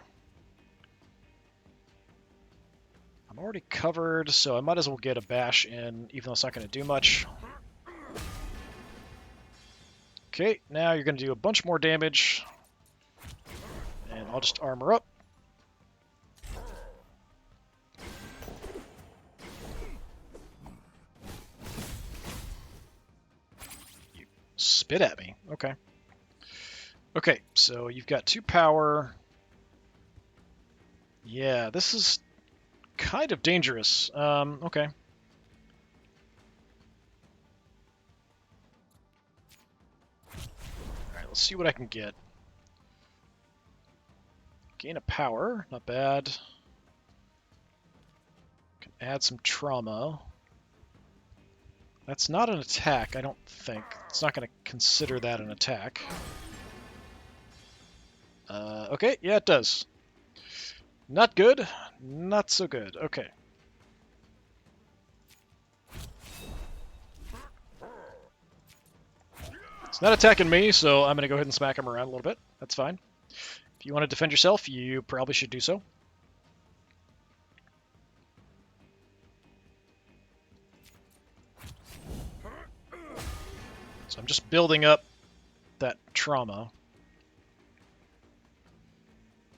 I'm already covered, so I might as well get a bash in, even though it's not going to do much. Okay, now you're going to do a bunch more damage. And I'll just armor up. You spit at me. Okay. Okay, so you've got 2 power. Yeah, this is kind of dangerous. Okay. Alright, let's see what I can get. Gain a power, not bad. Can add some trauma. That's not an attack, I don't think. It's not going to consider that an attack. Okay, yeah, it does. Not good, not so good. Okay. It's not attacking me, so I'm going to go ahead and smack him around a little bit. That's fine. If you want to defend yourself, you probably should do so. So I'm just building up that trauma.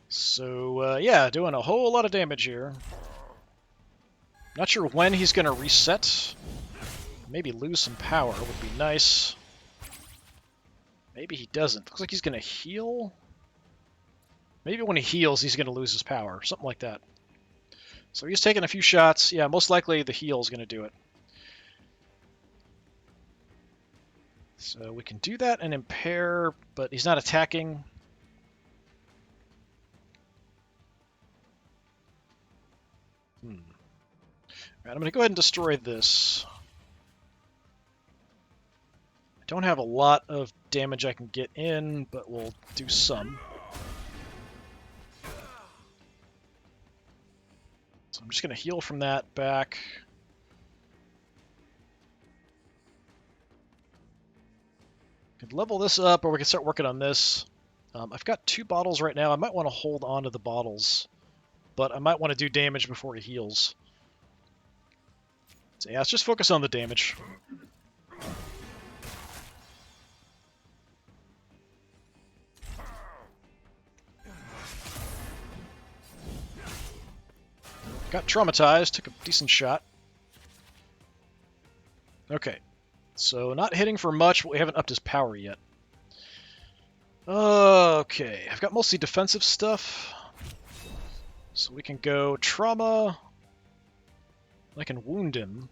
So, yeah, doing a whole lot of damage here. Not sure when he's going to reset. Maybe lose some power would be nice. Maybe he doesn't. Looks like he's going to heal. Maybe when he heals, he's going to lose his power. Something like that. So he's taking a few shots. Yeah, most likely the heal is going to do it. So we can do that and impair, but he's not attacking. Alright, I'm going to go ahead and destroy this. I don't have a lot of damage I can get in, but we'll do some. So I'm just going to heal from that back. Could level this up, or we can start working on this. I've got 2 bottles right now. I might want to hold on to the bottles, but I might want to do damage before he heals. So yeah, let's just focus on the damage. Got traumatized, took a decent shot. Okay, so not hitting for much, but we haven't upped his power yet. Okay, I've got mostly defensive stuff. So we can go trauma. I can wound him.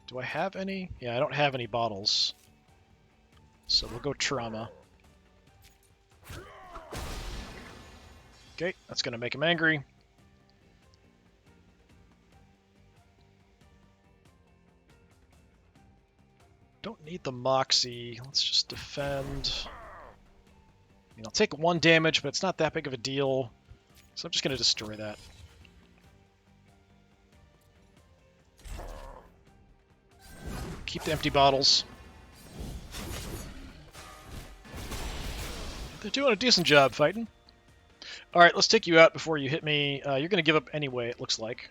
Do I have any? Yeah, I don't have any bottles. So we'll go trauma. Okay, that's going to make him angry. Don't need the Moxie. Let's just defend. I mean, I'll take 1 damage, but it's not that big of a deal. So I'm just going to destroy that. Keep the empty bottles. They're doing a decent job fighting. Alright, let's take you out before you hit me. You're going to give up anyway, it looks like.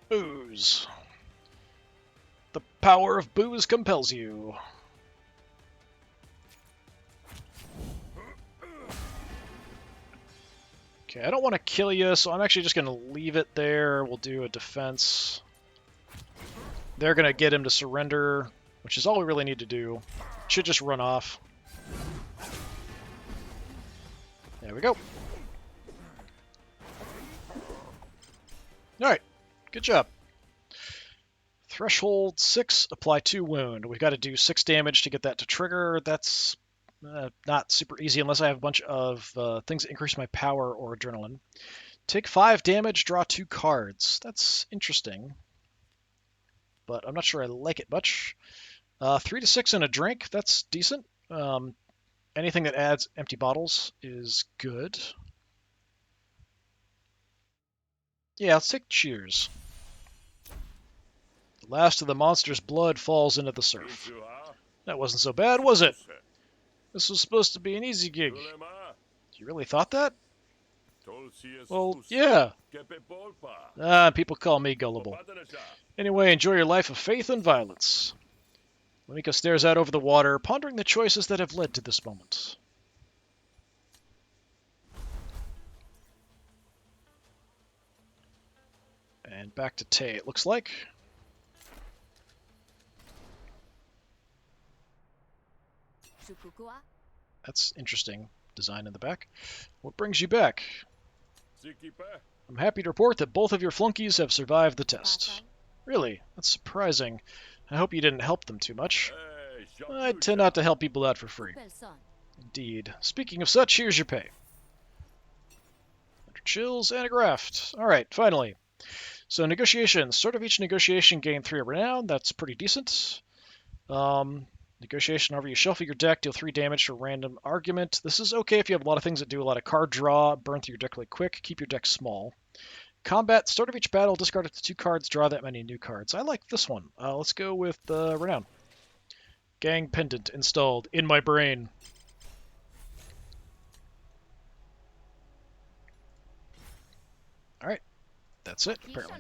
Booze. The power of booze compels you. Okay, I don't want to kill you, so I'm actually just going to leave it there. We'll do a defense. They're going to get him to surrender, which is all we really need to do. Should just run off. There we go. Alright, good job. Threshold 6, apply 2 wound. We've got to do 6 damage to get that to trigger. That's not super easy unless I have a bunch of things that increase my power or adrenaline. Take 5 damage, draw 2 cards. That's interesting, but I'm not sure I like it much. 3 to 6 and a drink, that's decent. Anything that adds empty bottles is good. Yeah, let's take cheers. The last of the monster's blood falls into the surf. That wasn't so bad, was it? This was supposed to be an easy gig. You really thought that? Well, yeah. People call me gullible. Anyway, enjoy your life of faith and violence. Lamika stares out over the water, pondering the choices that have led to this moment. And back to Tay, it looks like. That's interesting design in the back. What brings you back? I'm happy to report that both of your flunkies have survived the test. Really? That's surprising. I hope you didn't help them too much. I tend not to help people out for free. Indeed. Speaking of such, here's your pay. 100 chills and a graft. Alright, finally. So negotiations. Start of each negotiation, gain 3 renown. That's pretty decent. Negotiation, however you shuffle your deck, deal 3 damage to a random argument. This is okay if you have a lot of things that do a lot of card draw, burn through your deck really quick, keep your deck small. Combat, start of each battle, discard up to 2 cards, draw that many new cards. I like this one. Let's go with Renown. Gang Pendant installed in my brain. Alright, that's it, apparently.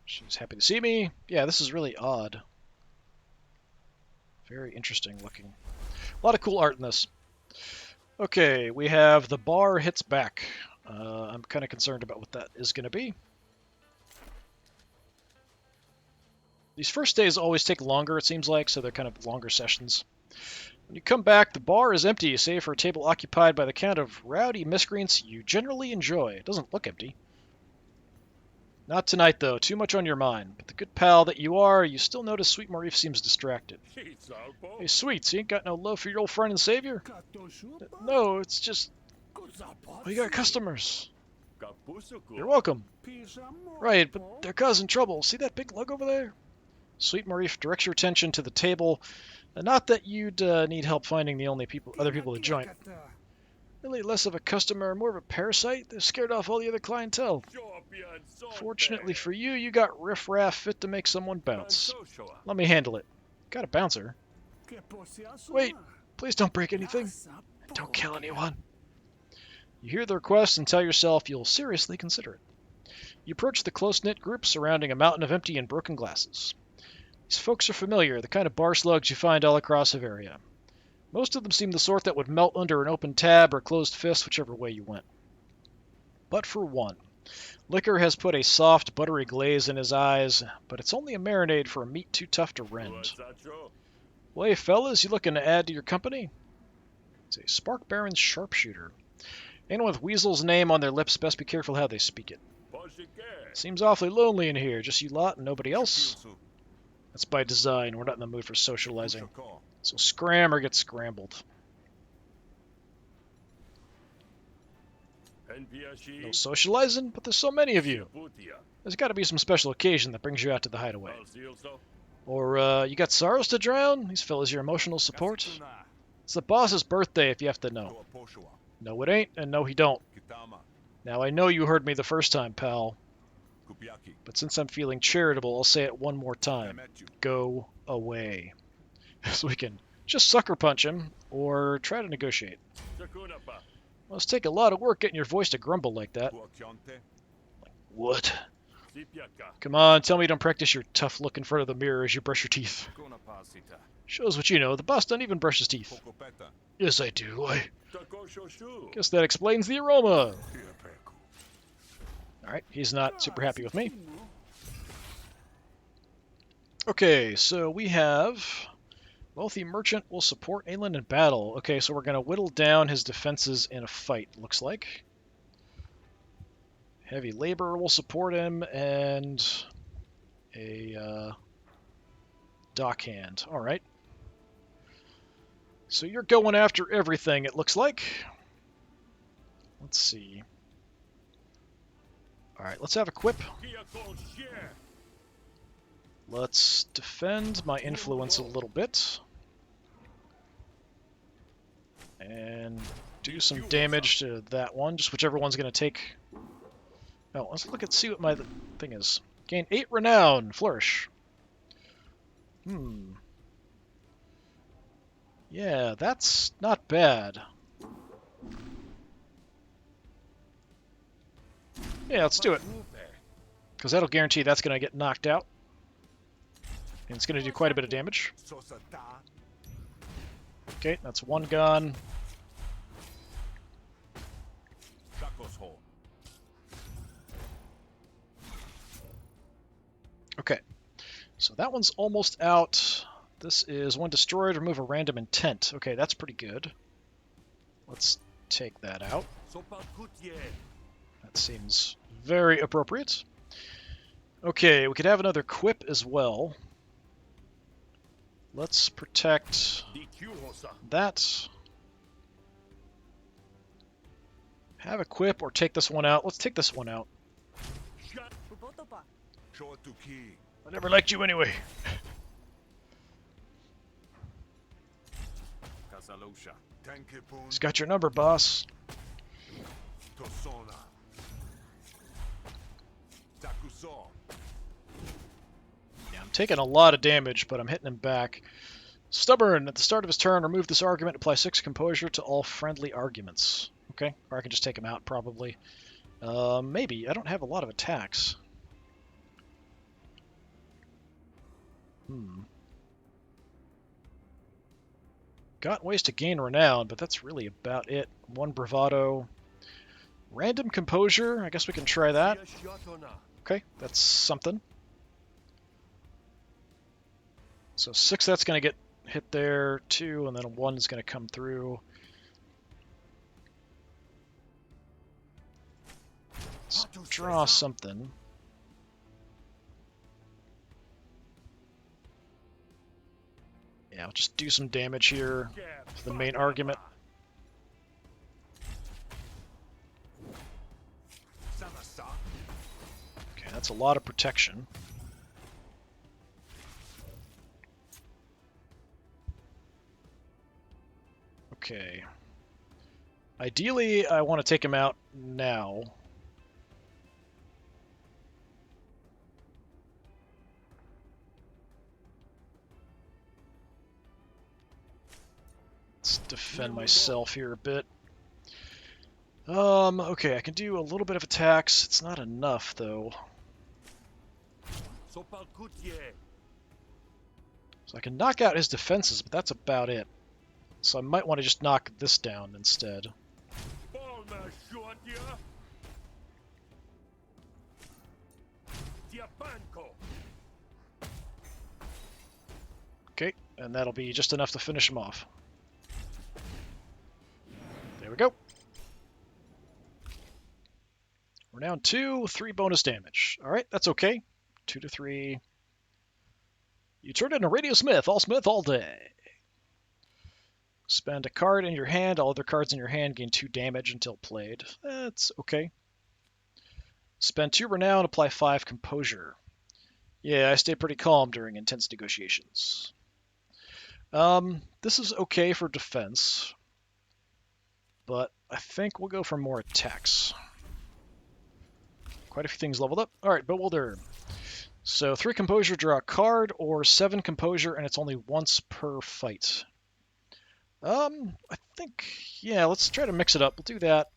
She's happy to see me. Yeah, this is really odd. Very interesting looking. A lot of cool art in this. Okay, we have the bar hits back. I'm kind of concerned about what that is going to be. These first days always take longer, it seems like, so they're kind of longer sessions. When you come back, the bar is empty, save for a table occupied by the kind of rowdy miscreants you generally enjoy. It doesn't look empty. Not tonight, though. Too much on your mind. But the good pal that you are, you still notice Sweet Marif seems distracted. Hey, Sweets, you ain't got no love for your old friend and savior? No, it's just... We got customers. You're welcome. Right, but they're causing trouble. See that big lug over there? Sweet Marif directs your attention to the table. Not that you'd need help finding the only other people to join. Really less of a customer, more of a parasite. They've scared off all the other clientele. Fortunately for you, you got riff-raff fit to make someone bounce. Let me handle it. Got a bouncer. Wait, please don't break anything. Don't kill anyone. You hear the request and tell yourself you'll seriously consider it. You approach the close-knit group surrounding a mountain of empty and broken glasses. These folks are familiar, the kind of bar slugs you find all across Averia. Most of them seem the sort that would melt under an open tab or closed fist, whichever way you went. But for one, liquor has put a soft, buttery glaze in his eyes, but it's only a marinade for a meat too tough to rend. Well, hey, fellas, you looking to add to your company? It's a Spark Baron's sharpshooter. Anyone with Weasel's name on their lips best be careful how they speak it. Seems awfully lonely in here, just you lot and nobody else. That's by design, we're not in the mood for socializing. So scram or get scrambled. No socializing? But there's so many of you. There's got to be some special occasion that brings you out to the hideaway. Or, you got sorrows to drown? These fellas your emotional support? It's the boss's birthday if you have to know. No it ain't, and no he don't. Now I know you heard me the first time, pal. But since I'm feeling charitable, I'll say it one more time. Go away. So we can just sucker punch him, or try to negotiate. Must take a lot of work getting your voice to grumble like that. What? Come on, tell me you don't practice your tough look in front of the mirror as you brush your teeth. Shows what you know, the boss doesn't even brush his teeth. Yes, I do. I guess that explains the aroma. Alright, he's not super happy with me. Okay, so we have... Wealthy Merchant will support Aelin in battle. Okay, so we're going to whittle down his defenses in a fight, looks like. Heavy Labor will support him, and... a dockhand. All right. So you're going after everything, it looks like. Let's see. All right, let's have a quip. Let's defend my influence a little bit. And do some damage to that one, just whichever one's going to take. Oh, let's look at see what my thing is. Gain 8 renown, flourish. Yeah, that's not bad. Yeah, let's do it. Because that'll guarantee that's going to get knocked out. And it's going to do quite a bit of damage. Okay, that's one gun. Okay, so that one's almost out. This is when destroyed, remove a random intent. Okay, that's pretty good. Let's take that out. That seems very appropriate. Okay, we could have another quip as well. Let's protect that. Have a quip or take this one out. Let's take this one out. I never liked you anyway. He's got your number, boss. Yeah, I'm taking a lot of damage, but I'm hitting him back. Stubborn. At the start of his turn, remove this argument. Apply 6 composure to all friendly arguments. Okay, or I can just take him out, probably. Maybe. I don't have a lot of attacks. Got ways to gain renown, but that's really about it. 1 bravado. Random composure. I guess we can try that. Okay, that's something. So 6, that's going to get hit there. 2, and then 1 is going to come through. Let's draw something. Yeah, I'll just do some damage here to the main argument. Okay, that's a lot of protection. Okay. Ideally, I want to take him out now. Let's defend myself here a bit. Okay, I can do a little bit of attacks. It's not enough, though. So I can knock out his defenses, but that's about it. So I might want to just knock this down instead. Okay, and that'll be just enough to finish him off. There we go. We're down 2, 3 bonus damage. Alright, that's okay. 2 to 3. You turn into Radio Smith all day. Spend a card in your hand. All other cards in your hand gain 2 damage until played. That's okay. Spend 2 renown, apply 5 composure. Yeah, I stay pretty calm during intense negotiations. This is okay for defense, but I think we'll go for more attacks. Quite a few things leveled up. Alright, Bewilder. So 3 composure, draw a card, or 7 composure, and it's only once per fight. I think, yeah, let's try to mix it up. We'll do that.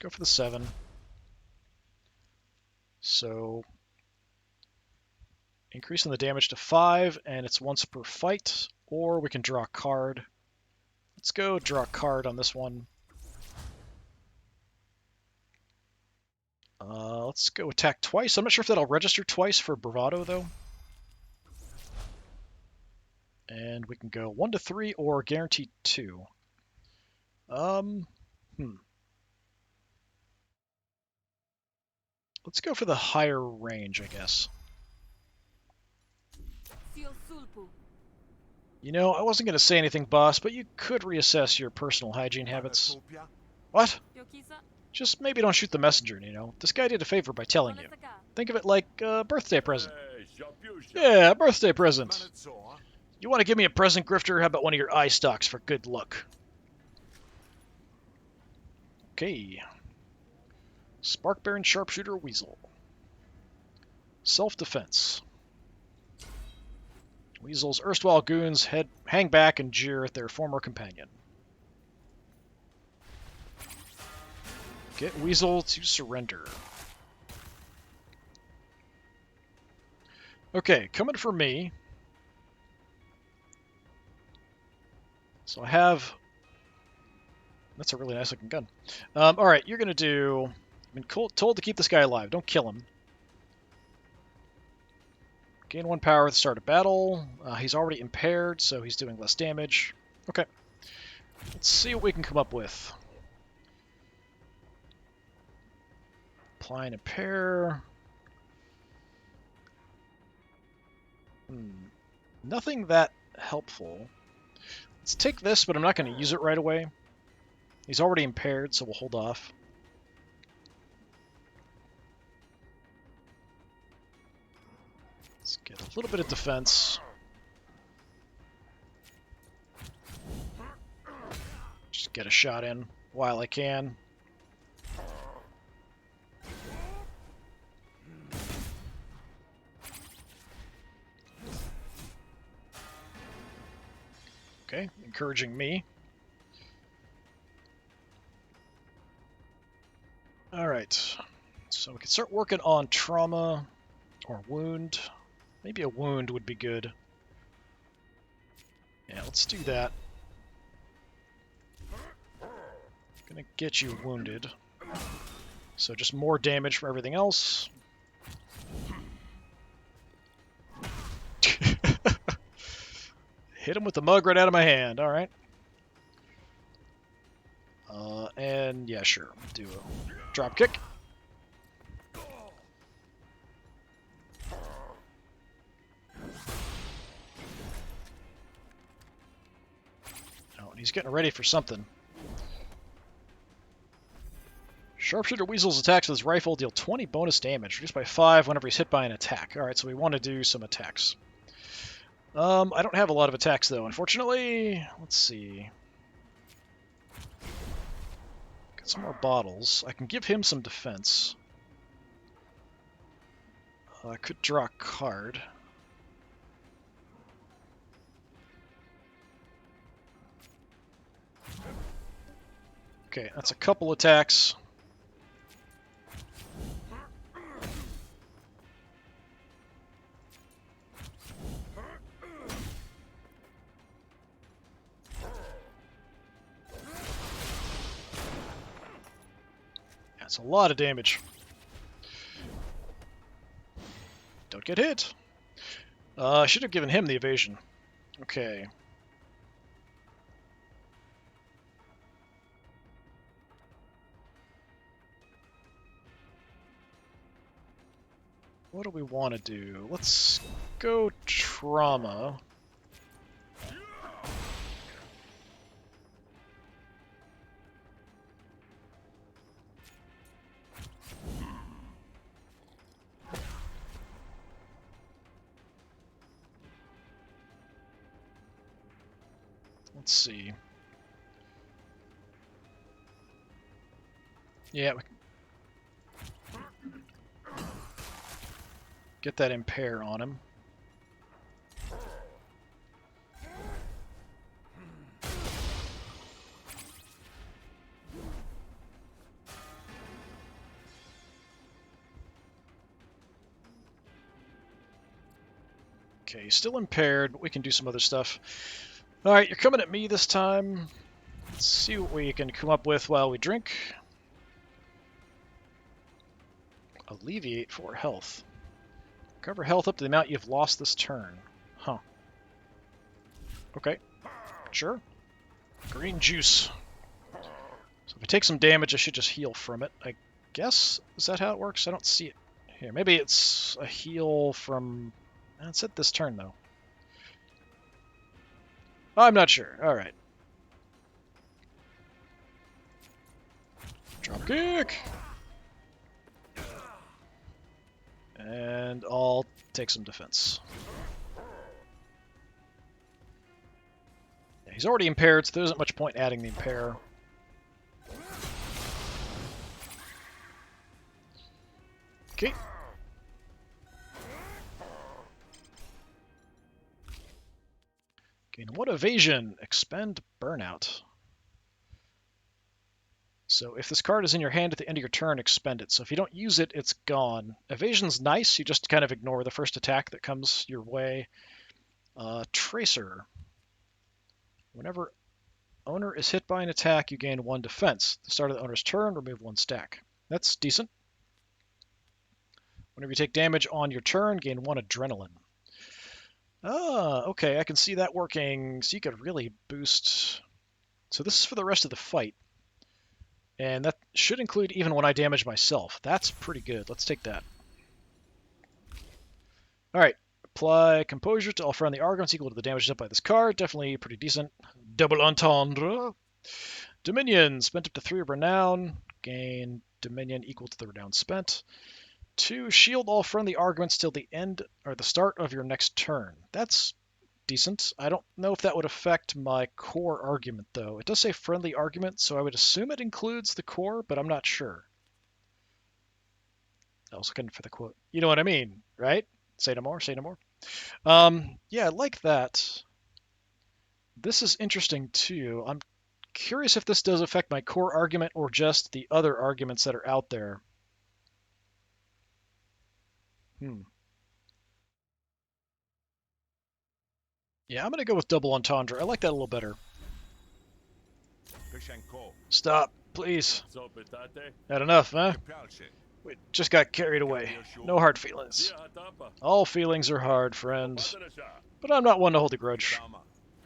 Go for the 7. So, increasing the damage to 5, and it's once per fight, or we can draw a card. Let's go draw a card on this one. Let's go attack twice. I'm not sure if that'll register twice for bravado, though. And we can go 1 to 3 or guaranteed 2. Let's go for the higher range, I guess. You know, I wasn't going to say anything, boss, but you could reassess your personal hygiene habits. What? Just maybe don't shoot the messenger, you know? This guy did a favor by telling you. Think of it like a birthday present. Yeah, a birthday present. You want to give me a present, Grifter? How about one of your eye stalks for good luck? Okay. Spark Baron Sharpshooter Weasel. Self-defense. Weasel's erstwhile goons hang back and jeer at their former companion. Get Weasel to surrender. Okay, coming for me. So I have... That's a really nice looking gun. Alright, you're going to do... I've been told to keep this guy alive. Don't kill him. Gain 1 power at the start of battle. He's already impaired, so he's doing less damage. Okay. Let's see what we can come up with. Apply and impair. Nothing that helpful. Let's take this, but I'm not going to use it right away. He's already impaired, so we'll hold off. Let's get a little bit of defense. Just get a shot in while I can. Okay, encouraging me. Alright, so we can start working on trauma or wound. Maybe a wound would be good. Yeah, let's do that. Gonna get you wounded. So just more damage from everything else. Hit him with the mug right out of my hand. Alright. And yeah, sure. Do a drop kick. Oh, and he's getting ready for something. Sharpshooter Weasel's attacks with his rifle deal 20 bonus damage, reduced by 5 whenever he's hit by an attack. Alright, so we want to do some attacks. I don't have a lot of attacks, though, unfortunately. Let's see. Got some more bottles. I can give him some defense. I could draw a card. Okay, that's a couple attacks. That's a lot of damage. Don't get hit. I should have given him the evasion. Okay. What do we want to do? Let's go trauma. Let's see. Yeah, we can get that impair on him. Okay, he's still impaired, but we can do some other stuff. Alright, you're coming at me this time. Let's see what we can come up with while we drink. Alleviate 4 health. Recover health up to the amount you've lost this turn. Huh. Okay. Sure. Green juice. So if I take some damage, I should just heal from it, I guess? Is that how it works? I don't see it here. Maybe it's a heal from... It said this turn, though. I'm not sure. All right. Drop kick. And I'll take some defense. Yeah, he's already impaired, so there isn't much point adding the impair. Okay. Gain 1 evasion. Expend burnout. So if this card is in your hand at the end of your turn, expend it. So if you don't use it, it's gone. Evasion's nice. You just kind of ignore the first attack that comes your way. Tracer. Whenever owner is hit by an attack, you gain 1 defense. At the start of the owner's turn, remove 1 stack. That's decent. Whenever you take damage on your turn, gain 1 adrenaline. Ah, okay, I can see that working. So you could really boost. So this is for the rest of the fight. And that should include even when I damage myself. That's pretty good. Let's take that. Alright. Apply Composure to all friendly arguments equal to the damage done by this card. Definitely pretty decent. Double Entendre. Dominion. Spent up to 3 Renown. Gain Dominion equal to the Renown spent. 2. Shield all friendly arguments till the end or the start of your next turn. That's decent. I don't know if that would affect my core argument, though. It does say friendly argument, so I would assume it includes the core, but I'm not sure. I was looking for the quote. You know what I mean, right? Say no more, say no more. Yeah, I like that. This is interesting, too. I'm curious if this does affect my core argument or just the other arguments that are out there. Yeah, I'm going to go with double entendre. I like that a little better. Stop, please. Had enough, huh? We just got carried away. No hard feelings. All feelings are hard, friend. But I'm not one to hold a grudge.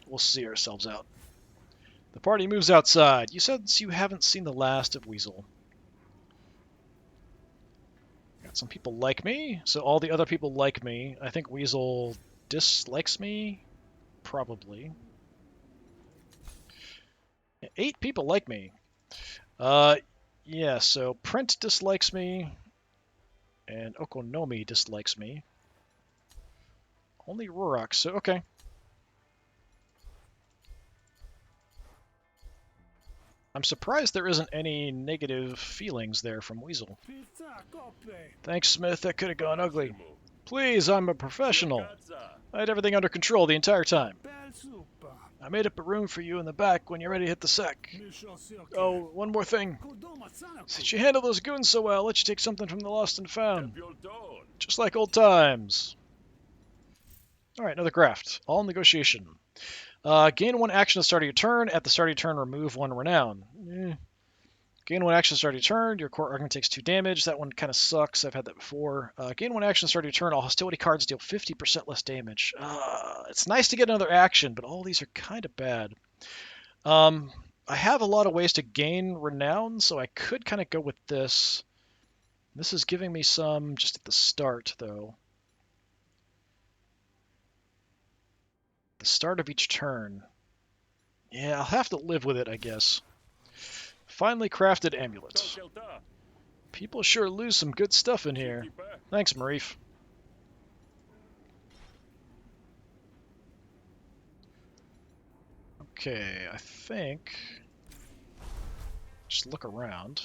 We'll see ourselves out. The party moves outside. You said you haven't seen the last of Weasel. Got some people like me, so all the other people like me. I think Weasel dislikes me. Probably. 8 people like me. Yeah, so Print dislikes me, and Okonomi dislikes me. Only Rurak, so okay. I'm surprised there isn't any negative feelings there from Weasel. Thanks, Smith, that could have gone ugly. Please, I'm a professional. I had everything under control the entire time. I made up a room for you in the back when you're ready to hit the sack. Oh, one more thing. Since you handle those goons so well, I'll let you take something from the lost and found. Just like old times. Alright, another graft. All negotiation. Gain 1 action at the start of your turn. At the start of your turn, remove 1 renown. Gain 1 action at the start of your turn. Your core argument takes 2 damage. That one kind of sucks. I've had that before. Gain 1 action at the start of your turn. All hostility cards deal 50% less damage. It's nice to get another action, but all these are kind of bad. I have a lot of ways to gain renown, so I could kind of go with this. This is giving me some just at the start, though. The start of each turn. Yeah, I'll have to live with it, I guess. Finely crafted amulet. People sure lose some good stuff in here. Thanks, Marif. Okay, I think... Just look around.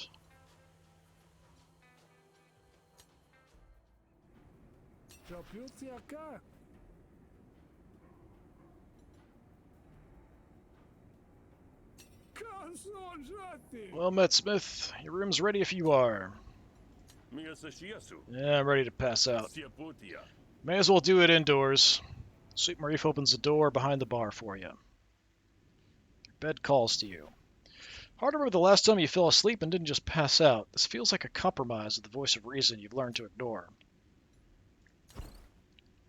Well met, Smith. Your room's ready if you are. Yeah, I'm ready to pass out. May as well do it indoors. Sweet Marif opens the door behind the bar for you. Your bed calls to you. Hard to remember the last time you fell asleep and didn't just pass out. This feels like a compromise with the voice of reason you've learned to ignore.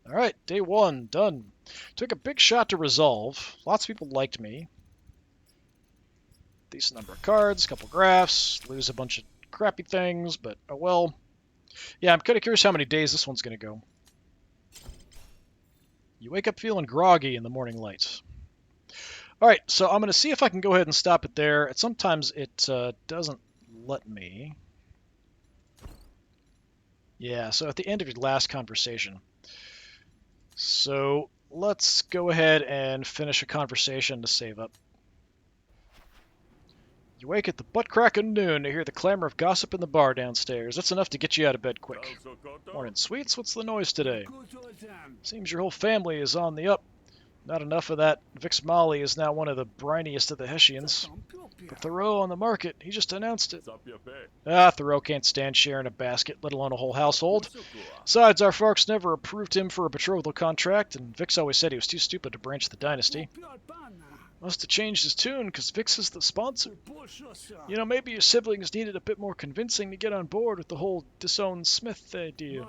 Alright, day 1, done. Took a big shot to resolve. Lots of people liked me. Decent number of cards, couple graphs, lose a bunch of crappy things, but oh well. Yeah, I'm kind of curious how many days this one's going to go. You wake up feeling groggy in the morning light. Alright, so I'm going to see if I can go ahead and stop it there. Sometimes it doesn't let me. Yeah, so at the end of your last conversation. So let's go ahead and finish a conversation to save up. You wake at the butt crack of noon to hear the clamor of gossip in the bar downstairs. That's enough to get you out of bed quick. Morning, sweets. What's the noise today? Seems your whole family is on the up. Not enough of that. Vix Molly is now one of the briniest of the Hessians. But Thoreau on the market, he just announced it. Thoreau can't stand sharing a basket, let alone a whole household. Besides, our folks never approved him for a betrothal contract, and Vix always said he was too stupid to branch the dynasty. Must have changed his tune, because Vix is the sponsor. You know, maybe your siblings needed a bit more convincing to get on board with the whole disown Smith idea.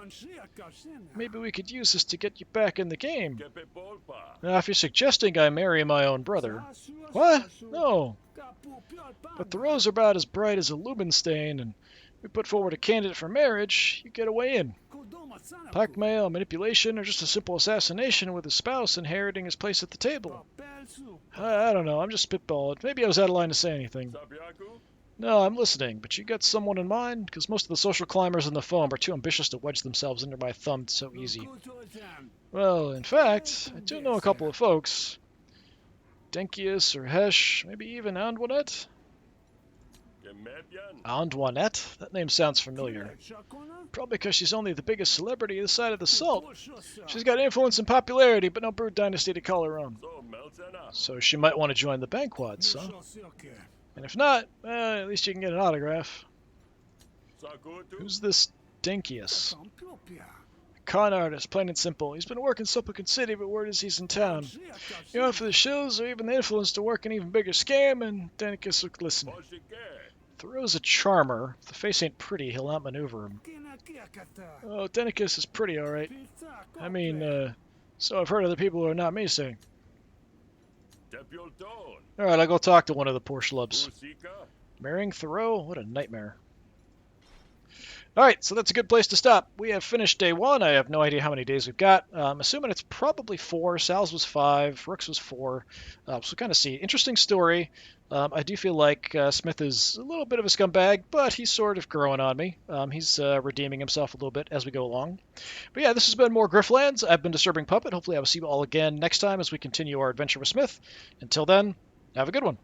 Maybe we could use this to get you back in the game. Now, if you're suggesting I marry my own brother... What? No. But Thoreau's are about as bright as a Lubenstein, and we put forward a candidate for marriage, you get a way in. Blackmail, manipulation, or just a simple assassination with his spouse inheriting his place at the table. I don't know, I'm just spitballing. Maybe I was out of line to say anything. No, I'm listening, but you got someone in mind? Because most of the social climbers in the foam are too ambitious to wedge themselves under my thumb so easy. Well, in fact, I do know a couple of folks. Denkius or Hesh, maybe even Antoinette? Antoinette? That name sounds familiar. Probably because she's only the biggest celebrity this side of the salt. She's got influence and popularity, but no Brood Dynasty to call her own. So she might want to join the Banquads, huh? And if not, at least you can get an autograph. Who's this Denkius? Con artist, plain and simple. He's been working Supplicant City, but word is he's in town. You know, for the shows or even the influence to work an even bigger scam, and Denkius would listen. Thoreau's a charmer. If the face ain't pretty, he'll outmaneuver him. Oh, Denkius is pretty, alright. I mean, so I've heard other people who are not me saying. Alright, I'll go talk to one of the poor schlubs. Marrying Thoreau? What a nightmare. Alright, so that's a good place to stop. We have finished day 1. I have no idea how many days we've got. I'm assuming it's probably 4. Sal's was 5. Rook's was 4. So kind of see. Interesting story. I do feel like Smith is a little bit of a scumbag, but he's sort of growing on me. He's redeeming himself a little bit as we go along. But yeah, this has been more Griftlands. I've been Disturbing Puppet. Hopefully I will see you all again next time as we continue our adventure with Smith. Until then, have a good one.